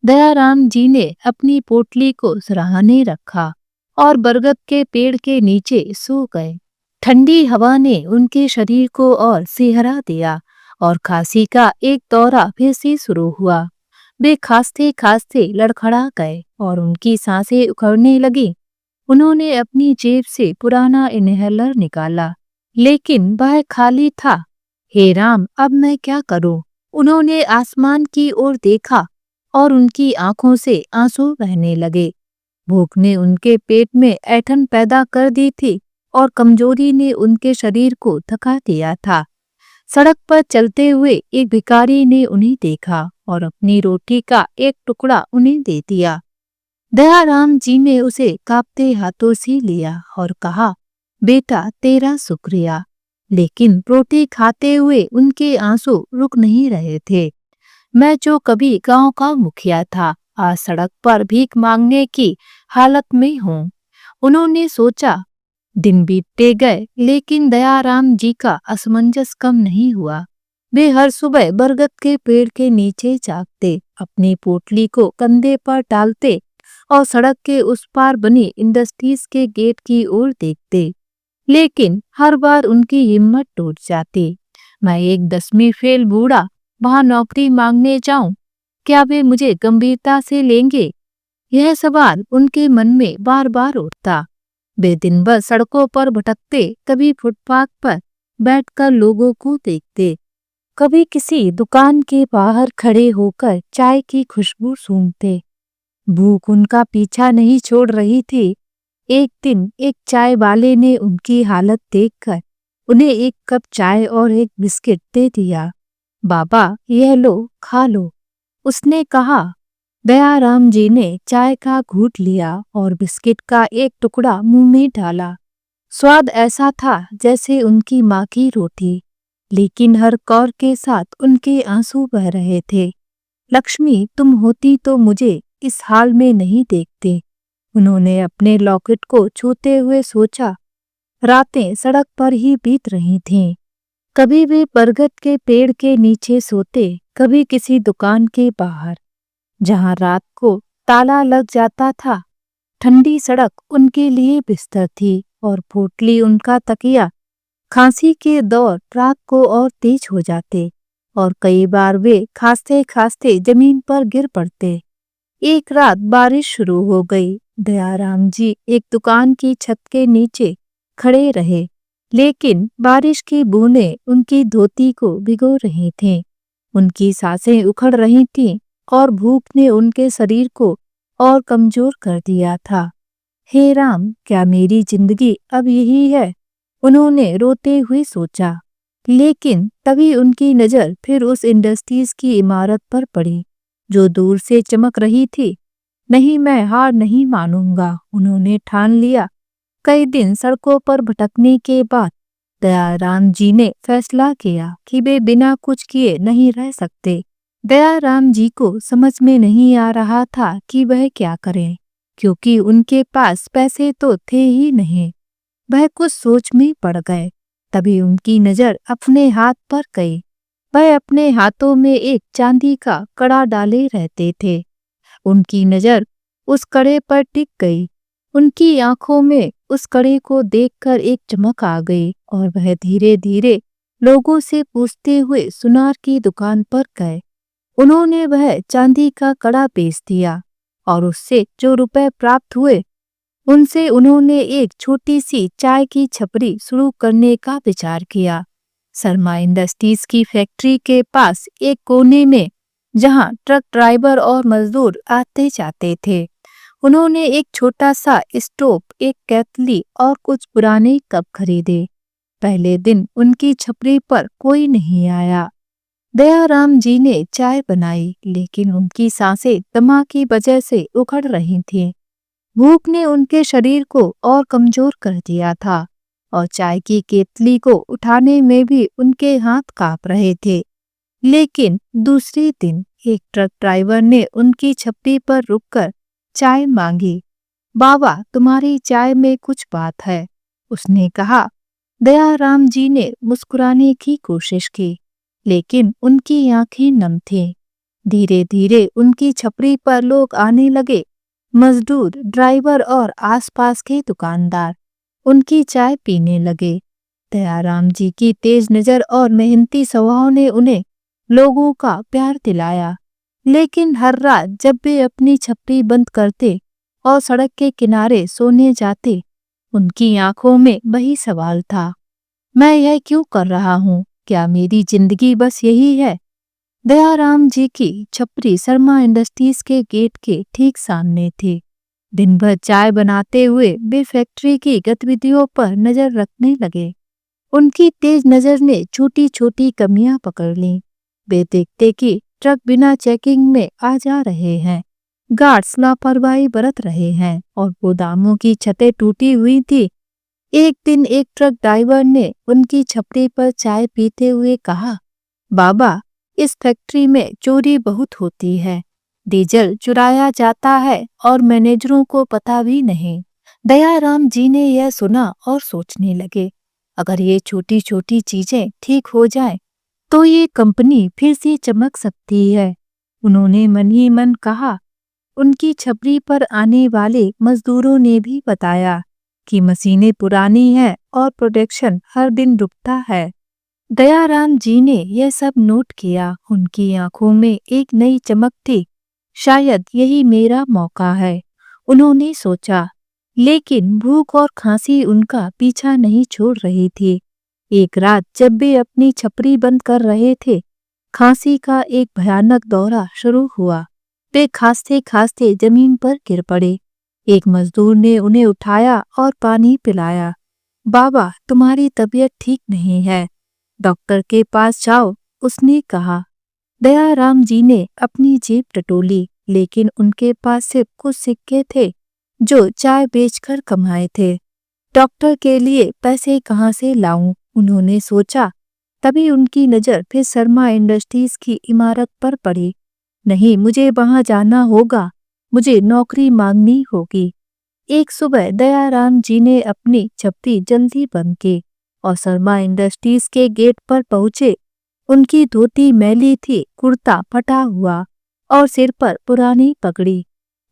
[SPEAKER 1] दयाराम जी ने अपनी पोटली को सराहने रखा और बरगद के पेड़ के नीचे सो गए। ठंडी हवा ने उनके शरीर को और सिहरा दिया और खांसी का एक दौरा फिर से शुरू हुआ। वे खांसते खांसते लड़खड़ा गए और उनकी सांसें उखड़ने लगी। उन्होंने अपनी जेब से पुराना इनहेलर निकाला, लेकिन वह खाली था। हे राम, अब मैं क्या करूं? उन्होंने आसमान की ओर देखा और उनकी आंखों से आंसू बहने लगे। भूख ने उनके पेट में ऐंठन पैदा कर दी थी और कमजोरी ने उनके शरीर को थका दिया था। सड़क पर चलते हुए एक भिखारी ने उन्हें देखा और अपनी रोटी का एक टुकड़ा उन्हें दे दिया। दयाराम जी ने उसे कांपते हाथों से लिया और कहा, बेटा, तेरा शुक्रिया। लेकिन रोटी खाते हुए उनके आंसू रुक नहीं रहे थे। मैं जो कभी गांव का मुखिया था, आज सड़क पर भीख मांगने की हालत में हूँ, उन्होंने सोचा। दिन बीतते गए, लेकिन दयाराम जी का असमंजस कम नहीं हुआ। वे हर सुबह बरगद के पेड़ के नीचे जागते, अपनी पोटली को कंधे पर डालते और सड़क के उस पार बनी इंडस्ट्रीज के गेट की ओर देखते। लेकिन हर बार उनकी हिम्मत टूट जाती। मैं एक 10वीं फेल बूढ़ा वहां नौकरी मांगने जाऊं, क्या वे मुझे गंभीरता से लेंगे? यह सवाल उनके मन में बार बार उठता। वे दिन भर सड़कों पर भटकते, कभी फुटपाथ पर बैठकर लोगों को देखते, कभी किसी दुकान के बाहर खड़े होकर चाय की खुशबू सूंघते। भूख उनका पीछा नहीं छोड़ रही थी। एक दिन एक चाय वाले ने उनकी हालत देखकर उन्हें एक कप चाय और एक बिस्किट दे दिया। बाबा, यह लो, खा लो, उसने कहा। दयाराम जी ने चाय का घूंट लिया और बिस्किट का एक टुकड़ा मुंह में डाला। स्वाद ऐसा था जैसे उनकी माँ की रोटी, लेकिन हर कौर के साथ उनके आंसू बह रहे थे। लक्ष्मी, तुम होती तो मुझे इस हाल में नहीं देखते। उन्होंने अपने लॉकेट को छूते हुए सोचा। रातें सड़क पर ही बीत रही थीं। कभी वे बरगद के पेड़ के नीचे सोते, कभी किसी दुकान के बाहर, जहां रात को ताला लग जाता था। ठंडी सड़क उनके लिए बिस्तर थी और पोटली उनका तकिया। खांसी के दौर रात को और तेज हो जाते और कई बार वे खांसते खांसते जमीन पर गिर पड़ते। एक रात बारिश शुरू हो गई। दयाराम जी एक दुकान की छत के नीचे खड़े रहे, लेकिन बारिश की बूंदें उनकी धोती को भिगो रही थीं। उनकी सांसें उखड़ रही थीं और भूख ने उनके शरीर को और कमजोर कर दिया था। हे राम, क्या मेरी जिंदगी अब यही है? उन्होंने रोते हुए सोचा। लेकिन तभी उनकी नजर फिर उस इंडस्ट्रीज की इमारत पर पड़ी जो दूर से चमक रही थी। नहीं, मैं हार नहीं मानूंगा, उन्होंने ठान लिया। कई दिन सड़कों पर भटकने के बाद दयाराम जी ने फैसला किया कि वे बिना कुछ किए नहीं रह सकते। दयाराम जी को समझ में नहीं आ रहा था कि वह क्या करें, क्योंकि उनके पास पैसे तो थे ही नहीं। वह कुछ सोच में पड़ गए। तभी उनकी नजर अपने हाथ पर गई। वह अपने हाथों में एक चांदी का कड़ा डाले रहते थे। उनकी नजर उस कड़े पर टिक गई। उनकी आंखों में उस कड़े को देखकर एक चमक आ गई और वह धीरे धीरे लोगों से पूछते हुए सुनार की दुकान पर गए। उन्होंने वह चांदी का कड़ा बेच दिया और उससे जो रुपए प्राप्त हुए उनसे उन्होंने एक छोटी सी चाय की छपरी शुरू करने का विचार किया। शर्मा इंडस्ट्रीज की फैक्ट्री के पास एक कोने में, जहां ट्रक ड्राइवर और मजदूर आते जाते थे, उन्होंने एक छोटा सा स्टोव, एक केतली और कुछ पुराने कप खरीदे। पहले दिन उनकी छपरी पर कोई नहीं आया। दयाराम जी ने चाय बनाई, लेकिन उनकी सांसें दमा की वजह से उखड़ रही थीं। भूख ने उनके शरीर को और कमजोर कर दिया था और चाय की केतली को उठाने में भी उनके हाथ कांप रहे थे। लेकिन दूसरे दिन एक ट्रक ड्राइवर ने उनकी छप्पी पर रुककर चाय मांगी। बाबा, तुम्हारी चाय में कुछ बात है, उसने कहा। दयाराम जी ने मुस्कुराने की कोशिश की, लेकिन उनकी आंखें नम थीं। धीरे धीरे उनकी छपरी पर लोग आने लगे, मजदूर, ड्राइवर और आसपास के दुकानदार उनकी चाय पीने लगे। दयाराम जी की तेज नजर और मेहनती स्वभाव ने उन्हें लोगों का प्यार दिलाया। लेकिन हर रात जब वे अपनी छपरी बंद करते और सड़क के किनारे सोने जाते, उनकी आंखों में वही सवाल था, मैं यह क्यों कर रहा हूँ? क्या मेरी जिंदगी बस यही है? दयाराम जी की छपरी शर्मा इंडस्ट्रीज के गेट के ठीक सामने थी। दिन भर चाय बनाते हुए वे फैक्ट्री की गतिविधियों पर नजर रखने लगे। उनकी तेज नजर ने छोटी छोटी कमियां पकड़ लीं। वे देखते कि ट्रक बिना चेकिंग में आ जा रहे हैं, गार्ड्स लापरवाही बरत रहे हैं और गोदामों की छतें टूटी हुई थी। एक दिन एक ट्रक ड्राइवर ने उनकी छपरी पर चाय पीते हुए कहा, बाबा, इस फैक्ट्री में चोरी बहुत होती है। डीजल चुराया जाता है और मैनेजरों को पता भी नहीं। दयाराम जी ने यह सुना और सोचने लगे, अगर ये छोटी छोटी चीजें ठीक हो जाएं, तो ये कंपनी फिर से चमक सकती है। उन्होंने मन ही मन कहा। उनकी छपरी पर आने वाले मजदूरों ने भी बताया कि मशीनें पुरानी हैं और प्रोडक्शन हर दिन रुकता है। दयाराम जी ने यह सब नोट किया। उनकी आंखों में एक नई चमक थी। शायद यही मेरा मौका है, उन्होंने सोचा। लेकिन भूख और खांसी उनका पीछा नहीं छोड़ रही थी। एक रात जब वे अपनी छपरी बंद कर रहे थे, खांसी का एक भयानक दौरा शुरू हुआ। वे खांसते खांसते जमीन पर गिर पड़े। एक मजदूर ने उन्हें उठाया और पानी पिलाया। बाबा, तुम्हारी तबीयत ठीक नहीं है, डॉक्टर के पास जाओ, उसने कहा। दयाराम जी ने अपनी जेब टटोली, लेकिन उनके पास सिर्फ कुछ सिक्के थे जो चाय बेचकर कमाए थे। डॉक्टर के लिए पैसे कहाँ से लाऊं, उन्होंने सोचा। तभी उनकी नजर फिर शर्मा इंडस्ट्रीज की इमारत पर पड़ी। नहीं, मुझे वहां जाना होगा, मुझे नौकरी मांगनी होगी। एक सुबह दयाराम जी ने अपनी छपरी जल्दी बंद की और शर्मा इंडस्ट्रीज के गेट पर पहुंचे। उनकी धोती मैली थी, कुर्ता फटा हुआ और सिर पर पुरानी पगड़ी।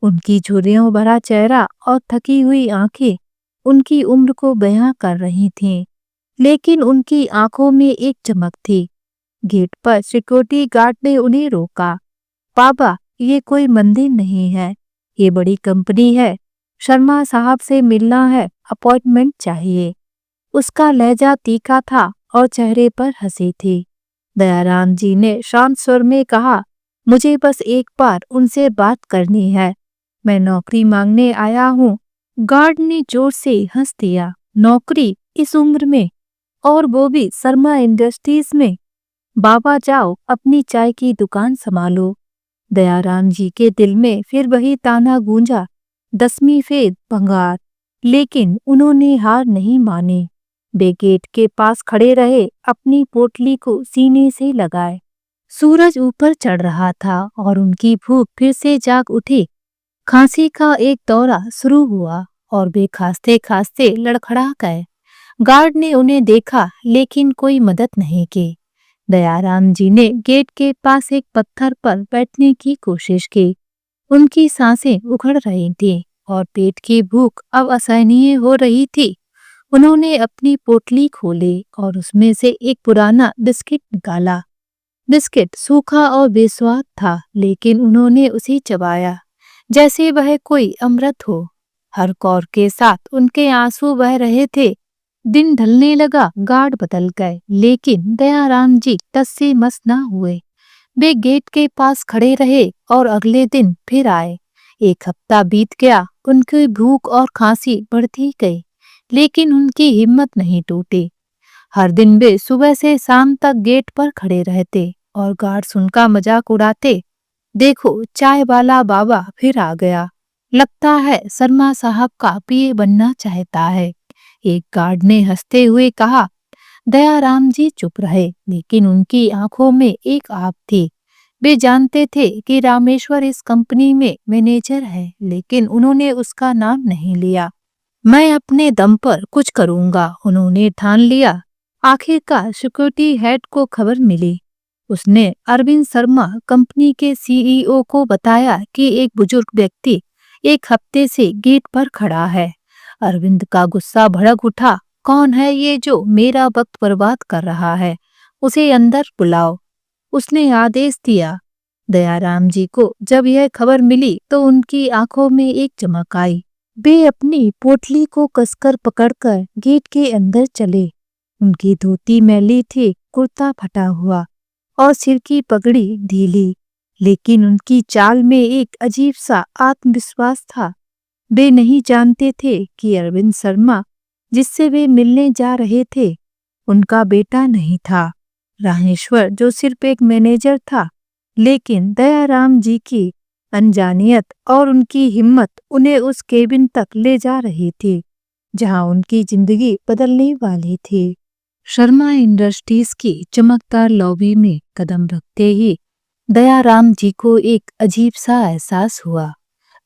[SPEAKER 1] उनकी झुर्रियों भरा चेहरा और थकी हुई आंखें उनकी उम्र को बयां कर रही थीं, लेकिन उनकी आंखों में एक चमक थी। गेट पर सिक्योरिटी गार्ड ने उन्हें रोका। बाबा, ये कोई मंदिर नहीं है, ये बड़ी कंपनी है। शर्मा साहब से मिलना है, अपॉइंटमेंट चाहिए। उसका लहजा तीखा था और चेहरे पर हंसी थी। दयाराम जी ने शांत स्वर में कहा, मुझे बस एक बार उनसे बात करनी है, मैं नौकरी मांगने आया हूँ। गार्ड ने जोर से हंस दिया। नौकरी इस उम्र में, और वो भी शर्मा इंडस्ट्रीज में? बाबा, जाओ अपनी चाय की दुकान संभालो। दयाराम जी के दिल में फिर वही ताना गूंजा, 10वीं फेल भंगार। लेकिन उन्होंने हार नहीं मानी। वे गेट के पास खड़े रहे, अपनी पोटली को सीने से लगाए। सूरज ऊपर चढ़ रहा था और उनकी भूख फिर से जाग उठी। खांसी का एक दौरा शुरू हुआ और वे खांसते खांसते लड़खड़ा गए। गार्ड ने उन्हें देखा, लेकिन कोई मदद नहीं की। दयाराम जी ने गेट के पास एक पत्थर पर बैठने की कोशिश की। उनकी सांसें उखड़ रही थीं और पेट की भूख अब असहनीय हो रही थी। उन्होंने अपनी पोटली खोली और उसमें से एक पुराना बिस्किट निकाला। बिस्किट सूखा और बेस्वाद था, लेकिन उन्होंने उसे चबाया जैसे वह कोई अमृत हो। हर कौर के साथ उनके आंसू बह रहे थे। दिन ढलने लगा, गार्ड बदल गए, लेकिन दयाराम जी टस से मस न हुए। वे गेट के पास खड़े रहे और अगले दिन फिर आए। एक हफ्ता बीत गया, उनकी भूख और खांसी बढ़ती गई, लेकिन उनकी हिम्मत नहीं टूटी। हर दिन वे सुबह से शाम तक गेट पर खड़े रहते और गार्ड्स उनका मजाक उड़ाते। देखो, चाय वाला बाबा फिर आ गया, लगता है शर्मा साहब का पीए बनना चाहता है, एक गार्ड ने हंसते हुए कहा। दयाराम जी चुप रहे, लेकिन उनकी आंखों में एक आग थी। वे जानते थे कि रामेश्वर इस कंपनी में मैनेजर है, लेकिन उन्होंने उसका नाम नहीं लिया। मैं अपने दम पर कुछ करूंगा, उन्होंने ठान लिया। आखिरकार सिक्योरिटी हेड को खबर मिली। उसने अरविंद शर्मा कंपनी के सीईओ को बताया कि एक बुजुर्ग व्यक्ति एक हफ्ते से गेट पर खड़ा है। अरविंद का गुस्सा भड़क उठा। कौन है ये जो मेरा वक्त बर्बाद कर रहा है? उसे अंदर बुलाओ, उसने आदेश दिया। दयाराम जी को जब यह खबर मिली तो उनकी आंखों में एक चमक आई। वे अपनी पोटली को कसकर पकड़कर गेट के अंदर चले। उनकी धोती मैली थी, कुर्ता फटा हुआ और सिर की पगड़ी ढीली, लेकिन उनकी चाल में एक अजीब सा आत्मविश्वास था। वे नहीं जानते थे कि अरविंद शर्मा जिससे वे मिलने जा रहे थे, उनका बेटा नहीं था रामेश्वर, जो सिर्फ एक मैनेजर था। लेकिन दयाराम जी की अनजानियत और उनकी हिम्मत उन्हें उस केबिन तक ले जा रही थी जहां उनकी जिंदगी बदलने वाली थी। शर्मा इंडस्ट्रीज की चमकदार लॉबी में कदम रखते ही दयाराम जी को एक अजीब सा एहसास हुआ।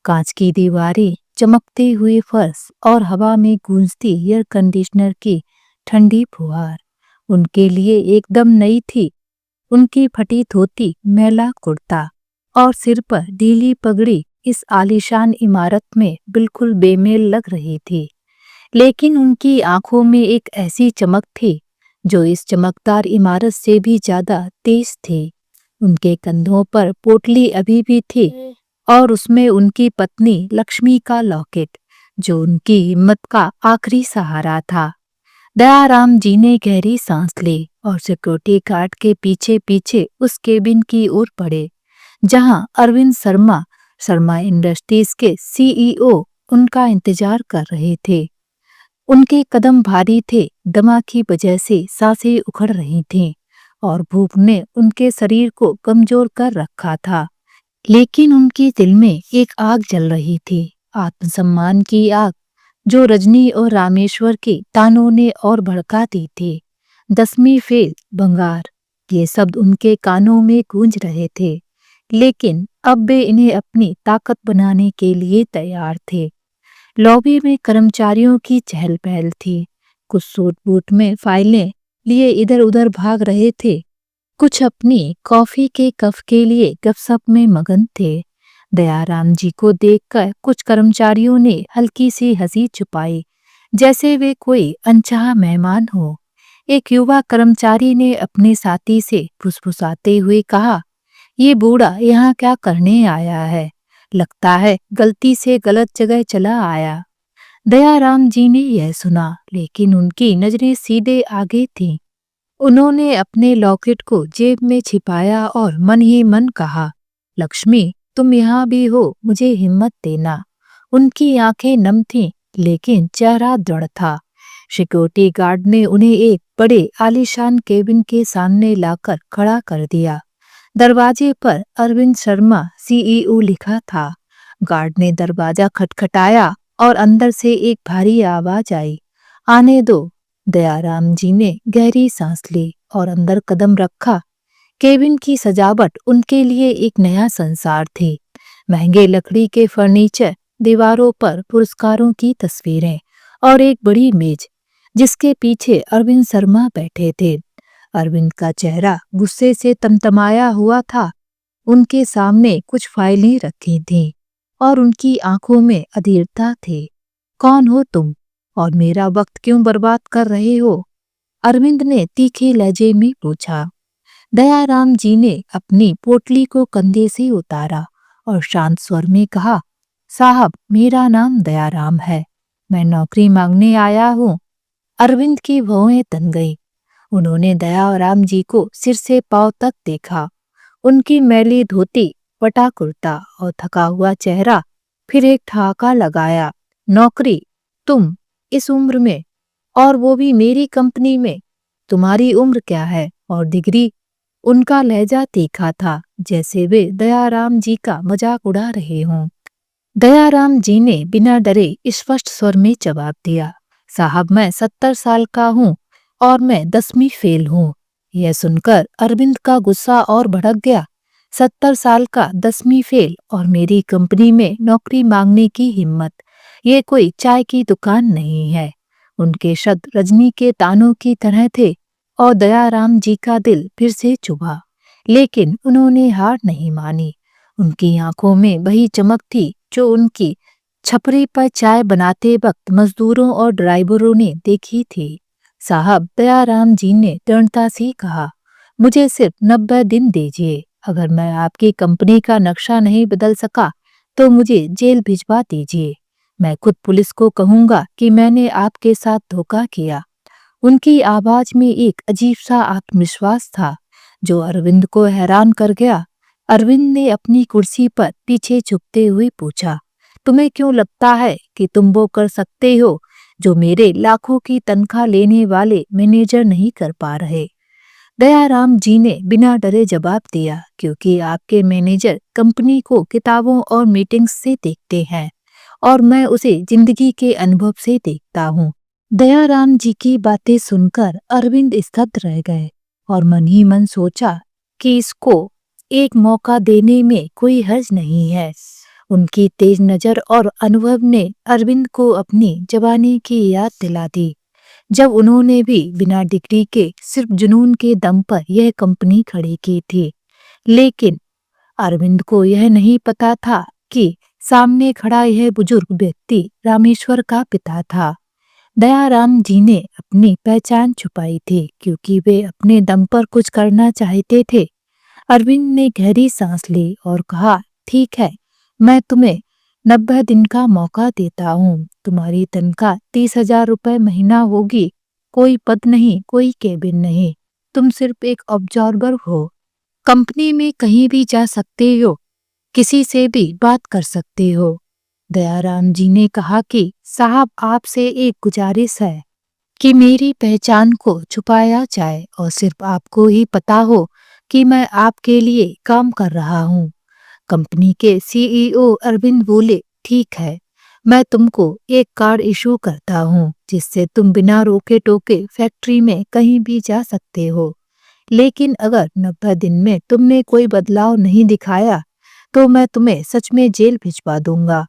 [SPEAKER 1] कांच की दीवारें, चमकते हुए फर्श और हवा में गूंजती एयर कंडीशनर की ठंडी फुहार उनके लिए एकदम नई थी। उनकी फटी धोती, मैला कुर्ता और सिर पर ढीली पगड़ी इस आलीशान इमारत में बिल्कुल बेमेल लग रही थी, लेकिन उनकी आंखों में एक ऐसी चमक थी जो इस चमकदार इमारत से भी ज्यादा तेज थी। उनके कंधों पर पोटली अभी भी थी और उसमें उनकी पत्नी लक्ष्मी का लॉकेट, जो उनकी हिम्मत का आखिरी सहारा था। दयाराम जी ने गहरी सांस ली और सिक्योरिटी गार्ड के पीछे पीछे उस केबिन की ओर बढ़े जहां अरविंद शर्मा शर्मा इंडस्ट्रीज के सीईओ उनका इंतजार कर रहे थे। उनके कदम भारी थे, दमा की वजह से सांसें उखड़ रही थीं और भूख ने उनके शरीर को कमजोर कर रखा था। लेकिन उनके दिल में एक आग जल रही थी, आत्मसम्मान की आग, जो रजनी और रामेश्वर के तानों ने और भड़का दी थी। 10वीं फेल, भंगार, ये शब्द उनके कानों में गूंज रहे थे, लेकिन अब वे इन्हें अपनी ताकत बनाने के लिए तैयार थे। लॉबी में कर्मचारियों की चहल पहल थी। कुछ सूट बूट में फाइलें लिए इधर उधर भाग रहे थे, कुछ अपनी कॉफी के कप के लिए गपशप में मगन थे। दयाराम जी को देखकर कुछ कर्मचारियों ने हल्की सी हंसी छुपाई, जैसे वे कोई अनचाहा मेहमान हो। एक युवा कर्मचारी ने अपने साथी से फुसफुसाते हुए कहा, ये बूढ़ा यहाँ क्या करने आया है? लगता है गलती से गलत जगह चला आया। दयाराम जी ने यह सुना, लेकिन उनकी नजरें सीधे आगे थीं। उन्होंने अपने लॉकेट को जेब में छिपाया और मन ही मन कहा, लक्ष्मी, तुम यहाँ भी हो, मुझे हिम्मत देना। उनकी आंखें नम थीं, लेकिन चेहरा दृढ़ था। सिक्योरिटी गार्ड ने उन्हें एक बड़े आलीशान केबिन के सामने लाकर खड़ा कर दिया। दरवाजे पर अरविंद शर्मा सीईओ लिखा था। गार्ड ने दरवाजा खटखटाया और अंदर से एक भारी आवाज आई, आने दो। दयाराम जी ने गहरी सांस ली और अंदर कदम रखा। केबिन की सजावट उनके लिए एक नया संसार थी। महंगे लकड़ी के फर्नीचर, दीवारों पर पुरस्कारों की तस्वीरें और एक बड़ी मेज, जिसके पीछे अरविंद शर्मा बैठे थे। अरविंद का चेहरा गुस्से से तमतमाया हुआ था। उनके सामने कुछ फाइलें रखी थीं और उनकी आंखों में अधीरता थी। कौन हो तुम और मेरा वक्त क्यों बर्बाद कर रहे हो? अरविंद ने तीखे लहजे में पूछा। दयाराम जी ने अपनी पोटली को कंधे से उतारा और शांत स्वर में कहा, साहब, मेरा नाम दयाराम है, मैं नौकरी मांगने आया हूँ। अरविंद की भौहें तन गईं। उन्होंने दयाराम जी को सिर से पांव तक देखा। उनकी मैली धोती, फटा कुर्ता और थका हुआ चेहरा फिर एक ठहाका लगाया। नौकरी? तुम इस उम्र में, और वो भी मेरी कंपनी में? तुम्हारी उम्र क्या है और डिग्री? उनका लहजा तीखा था, जैसे वे दयाराम जी का मजाक उड़ा रहे हों। दयाराम जी ने बिना डरे स्पष्ट स्वर में जवाब दिया, साहब, मैं 70 साल का हूँ और मैं 10वीं फेल हूँ। यह सुनकर अरविंद का गुस्सा और भड़क गया। 70 साल का 10वीं फेल और मेरी कंपनी में नौकरी मांगने की हिम्मत, ये कोई चाय की दुकान नहीं है। उनके शब्द रजनी के तानों की तरह थे और दयाराम जी का दिल फिर से चुभा, लेकिन उन्होंने हार नहीं मानी। उनकी आंखों में वही चमक थी जो उनकी छपरी पर चाय बनाते वक्त मजदूरों और ड्राइवरों ने देखी थी। साहब, दयाराम जी ने दृढ़ता से कहा, मुझे सिर्फ 90 दिन दीजिए। अगर मैं आपकी कंपनी का नक्शा नहीं बदल सका तो मुझे जेल भिजवा दीजिए। मैं खुद पुलिस को कहूंगा कि मैंने आपके साथ धोखा किया। उनकी आवाज में एक अजीब सा आत्मविश्वास था जो अरविंद को हैरान कर गया। अरविंद ने अपनी कुर्सी पर पीछे झुकते हुए पूछा, तुम्हें क्यों लगता है कि तुम वो कर सकते हो जो मेरे लाखों की तनख्वाह लेने वाले मैनेजर नहीं कर पा रहे? दयाराम जी ने बिना डरे जवाब दिया, क्योंकि आपके मैनेजर कंपनी को किताबों और मीटिंग्स से देखते हैं और मैं उसे जिंदगी के अनुभव से देखता हूँ। दयाराम जी की बातें सुनकर अरविंद स्तब्ध रह गए और मन ही मन सोचा कि इसको एक मौका देने में कोई हर्ज नहीं है। उनकी तेज नजर और अनुभव ने अरविंद को अपनी जवानी की याद दिला दी, जब उन्होंने भी बिना डिग्री के सिर्फ जुनून के दम पर यह कंपनी खड़ी की थी। लेकिन अरविंद को यह नहीं पता था कि सामने खड़ा यह बुजुर्ग व्यक्ति रामेश्वर का पिता था। दयाराम जी ने अपनी पहचान छुपाई थी क्योंकि वे अपने दम पर कुछ करना चाहते थे। अरविंद ने गहरी सांस ली और कहा, ठीक है, मैं तुम्हें 90 दिन का मौका देता हूँ। तुम्हारी तनख्वाह 30,000 रुपये महीना होगी। कोई पद नहीं, कोई केबिन नहीं, तुम सिर्फ एक ऑब्जर्वर हो। कंपनी में कहीं भी जा सकते हो, किसी से भी बात कर सकते हो। दयाराम जी ने कहा कि साहब, आपसे एक गुजारिश है कि मेरी पहचान को छुपाया जाए और सिर्फ आपको ही पता हो कि मैं आपके लिए काम कर रहा हूँ। कंपनी के सीईओ अरविंद बोले, ठीक है, मैं तुमको एक कार्ड इशू करता हूँ जिससे तुम बिना रोके टोके फैक्ट्री में कहीं भी जा सकते हो। लेकिन अगर 90 दिन में तुमने कोई बदलाव नहीं दिखाया तो मैं तुम्हें सच में जेल भिजवा दूंगा।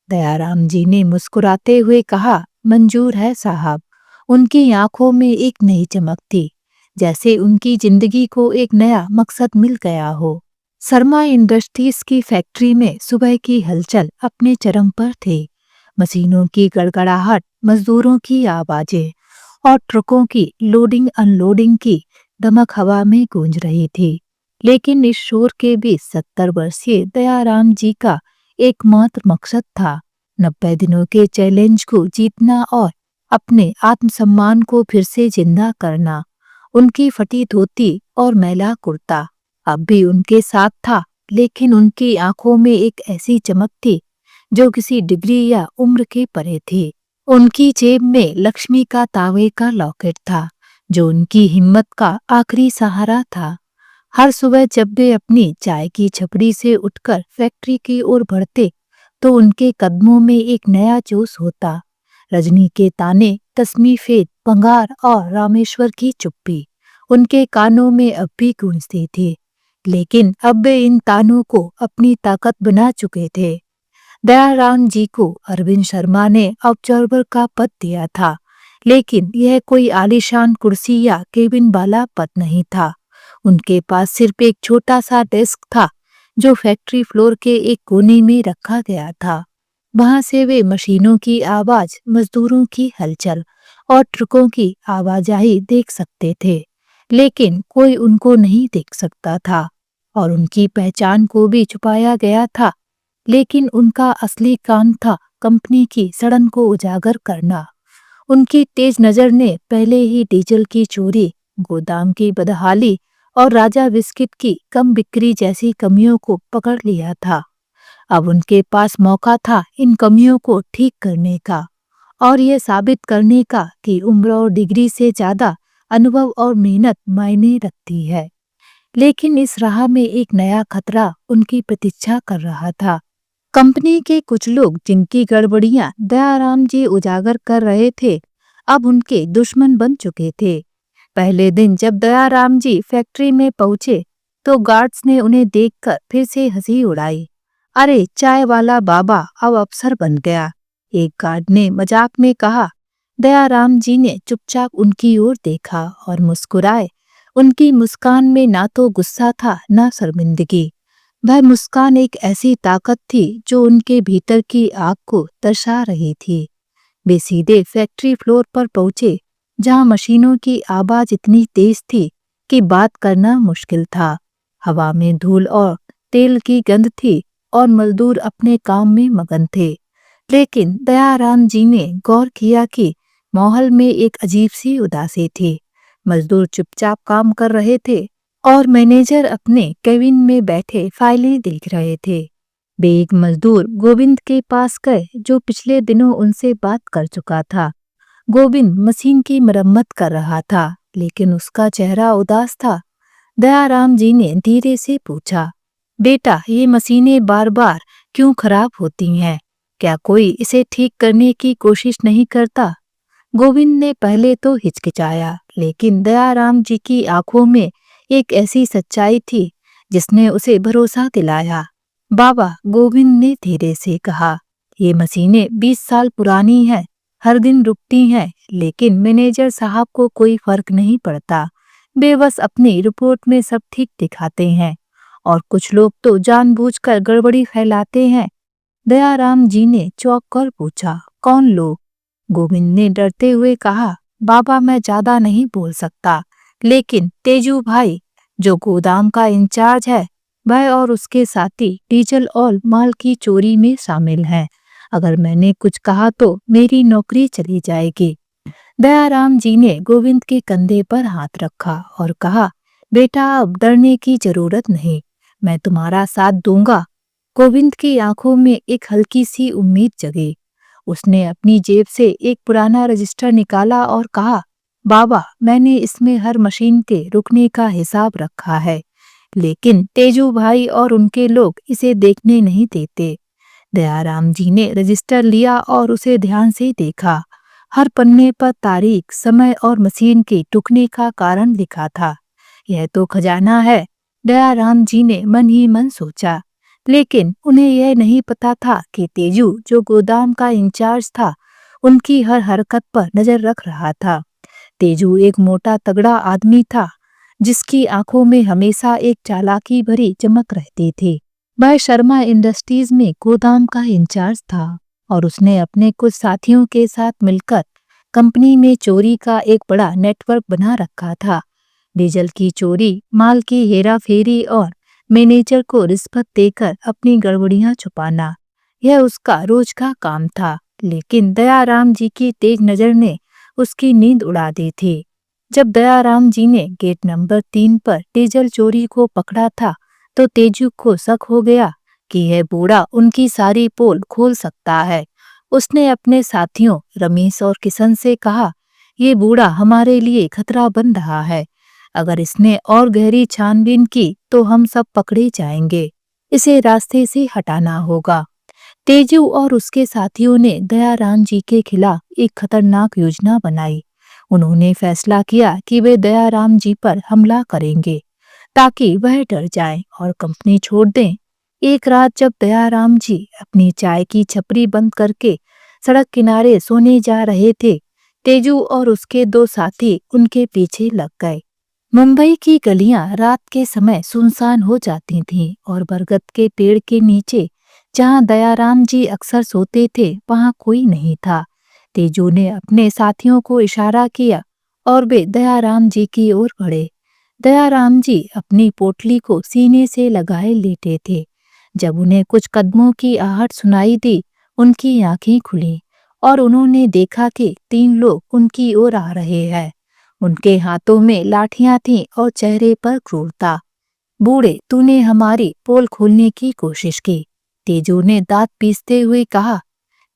[SPEAKER 1] दयाराम जी ने मुस्कुराते हुए कहा, मंजूर है साहब। उनकी आंखों में एक नई चमक थी, जैसे उनकी जिंदगी को एक नया मकसद मिल गया हो। शर्मा इंडस्ट्रीज की फैक्ट्री में सुबह की हलचल अपने चरम पर थी। मशीनों की गड़गड़ाहट, मजदूरों की आवाजें और ट्रकों की लोडिंग अनलोडिंग की दमक हवा में गूंज रही थी। लेकिन इस शोर के बीच 70 वर्षीय दयाराम जी का एकमात्र मकसद था, 90 दिनों के चैलेंज को जीतना और अपने आत्मसम्मान को फिर से जिंदा करना। उनकी फटी धोती और मैला कुर्ता अब भी उनके साथ था, लेकिन उनकी आंखों में एक ऐसी चमक थी जो किसी डिग्री या उम्र के परे थी। उनकी जेब में लक्ष्मी का तांबे का लॉकेट था, जो उनकी हिम्मत का आखिरी सहारा था। हर सुबह जब वे अपनी चाय की छपड़ी से उठकर फैक्ट्री की ओर बढ़ते, तो उनके कदमों में एक नया जोश होता। रजनी के ताने, तस्मी फेद, पंगार और रामेश्वर की चुप्पी उनके कानों में अब भी गूंजती थी, लेकिन अब वे इन तानों को अपनी ताकत बना चुके थे। दयाराम जी को अरविंद शर्मा ने ऑब्जर्वर का पद दिया था, लेकिन यह कोई आलीशान कुर्सी या केबिन वाला पद नहीं था। उनके पास सिर्फ एक छोटा सा डेस्क था, जो फैक्ट्री फ्लोर के एक कोने में रखा गया था। वहां से वे मशीनों की आवाज, मजदूरों की हलचल और ट्रकों की आवाजाही देख सकते थे, लेकिन कोई उनको नहीं देख सकता था। और उनकी पहचान को भी छुपाया गया था, लेकिन उनका असली काम था कंपनी की सड़न को उजागर करना। उनकी तेज नजर ने पहले ही डीजल की चोरी, गोदाम की बदहाली और राजा बिस्किट की कम बिक्री जैसी कमियों को पकड़ लिया था। अब उनके पास मौका था इन कमियों को ठीक करने का और ये साबित करने का कि उम्र और डिग्री से ज्यादा अनुभव और मेहनत मायने रखती है। लेकिन इस राह में एक नया खतरा उनकी प्रतीक्षा कर रहा था। कंपनी के कुछ लोग, जिनकी गड़बड़ियां दयाराम जी उजागर कर रहे थे, अब उनके दुश्मन बन चुके थे। पहले दिन जब दयाराम जी फैक्ट्री में पहुंचे, तो गार्ड्स ने उन्हें देखकर फिर से हंसी उड़ाई। अरे, चाय वाला बाबा अब अफसर बन गया, एक गार्ड ने मजाक में कहा। दयाराम जी ने चुपचाप उनकी ओर देखा और मुस्कुराए। उनकी मुस्कान में ना तो गुस्सा था, ना शर्मिंदगी। वह मुस्कान एक ऐसी ताकत थी जो उनके भीतर की आग को दर्शा रही थी। वे सीधे फैक्ट्री फ्लोर पर पहुंचे, जहां मशीनों की आवाज इतनी तेज थी कि बात करना मुश्किल था। हवा में धूल और तेल की गंध थी और मजदूर अपने काम में मगन थे। लेकिन दयाराम जी ने गौर किया कि माहौल में एक अजीब सी उदासी थी। मजदूर चुपचाप काम कर रहे थे और मैनेजर अपने केबिन में बैठे फाइलें देख रहे थे। वे एक मजदूर गोविंद के पास गए, जो पिछले दिनों उनसे बात कर चुका था। गोविंद मशीन की मरम्मत कर रहा था, लेकिन उसका चेहरा उदास था। दयाराम जी ने धीरे से पूछा, बेटा, ये मशीनें बार बार क्यों खराब होती हैं? क्या कोई इसे ठीक करने की कोशिश नहीं करता? गोविंद ने पहले तो हिचकिचाया, लेकिन दयाराम जी की आंखों में एक ऐसी सच्चाई थी जिसने उसे भरोसा दिलाया। बाबा, गोविंद ने धीरे से कहा, ये मशीनें 20 साल पुरानी हैं, हर दिन रुकती हैं, लेकिन मैनेजर साहब को कोई फर्क नहीं पड़ता। वे बस अपनी रिपोर्ट में सब ठीक दिखाते हैं और कुछ लोग तो जानबूझकर गड़बड़ी फैलाते हैं। दयाराम जी ने चौंक कर पूछा, कौन लोग? गोविंद ने डरते हुए कहा, बाबा, मैं ज्यादा नहीं बोल सकता, लेकिन तेजू भाई, जो गोदाम का इंचार्ज है, वह और उसके साथी डीजल और माल की चोरी में शामिल हैं। अगर मैंने कुछ कहा तो मेरी नौकरी चली जाएगी। दयाराम जी ने गोविंद के कंधे पर हाथ रखा और कहा, बेटा, अब डरने की जरूरत नहीं, मैं तुम्हारा साथ दूंगा। गोविंद की आंखों में एक हल्की सी उम्मीद जगी। उसने अपनी जेब से एक पुराना रजिस्टर निकाला और कहा, बाबा, मैंने इसमें हर मशीन के रुकने का हिसाब रखा है, लेकिन तेजू भाई और उनके लोग इसे देखने नहीं देते। दयाराम जी ने रजिस्टर लिया और उसे ध्यान से देखा। हर पन्ने पर तारीख, समय और मशीन के टूटने का कारण लिखा था। यह तो खजाना है, दयाराम जी ने मन ही मन सोचा। लेकिन उन्हें यह नहीं पता था कि तेजू, जो गोदाम का इंचार्ज था, उनकी हर हरकत पर नजर रख रहा था। तेजू एक मोटा तगड़ा आदमी था, जिसकी आंखों में हमेशा एक चालाकी भरी चमक रहती थी। वह शर्मा इंडस्ट्रीज में गोदाम का इंचार्ज था और उसने अपने कुछ साथियों के साथ मिलकर कंपनी में चोरी का एक बड़ा नेटवर्क बना रखा था। डीजल की चोरी, माल की हेराफेरी और मैनेजर को रिश्वत देकर अपनी गड़बड़ियां छुपाना, यह उसका रोज का काम था। लेकिन दयाराम जी की तेज नजर ने उसकी नींद उड़ा दी थी। जब दयाराम जी ने गेट नंबर 3 पर डीजल चोरी को पकड़ा था, तो तेजू को शक हो गया कि यह बूढ़ा उनकी सारी पोल खोल सकता है। उसने अपने साथियों रमेश और किशन से कहा, ये बूढ़ा हमारे लिए खतरा बन रहा है। अगर इसने और गहरी छानबीन की तो हम सब पकड़े जाएंगे। इसे रास्ते से हटाना होगा। तेजू और उसके साथियों ने दयाराम जी के खिलाफ एक खतरनाक योजना बनाई। उन्होंने फैसला किया कि वे दयाराम जी पर हमला करेंगे, ताकि वह डर जाएं और कंपनी छोड़ दें। एक रात जब दयाराम जी अपनी चाय की छपरी बंद करके सड़क किनारे सोने जा रहे थे, तेजू और उसके दो साथी उनके पीछे लग गए। मुंबई की गलियां रात के समय सुनसान हो जाती थीं और बरगद के पेड़ के नीचे, जहां दयाराम जी अक्सर सोते थे, वहां कोई नहीं था। तेजू ने अपने साथियों को इशारा किया और वे दयाराम जी की ओर बढ़े। दयाराम जी अपनी पोटली को सीने से लगाए लेटे थे। जब उन्हें कुछ कदमों की आहट सुनाई दी, उनकी आंखें खुलीं और उन्होंने देखा कि 3 लोग उनकी ओर आ रहे हैं। उनके हाथों में लाठियां थीं और चेहरे पर क्रूरता। बूढ़े, तूने हमारी पोल खोलने की कोशिश की, तेजू ने दांत पीसते हुए कहा।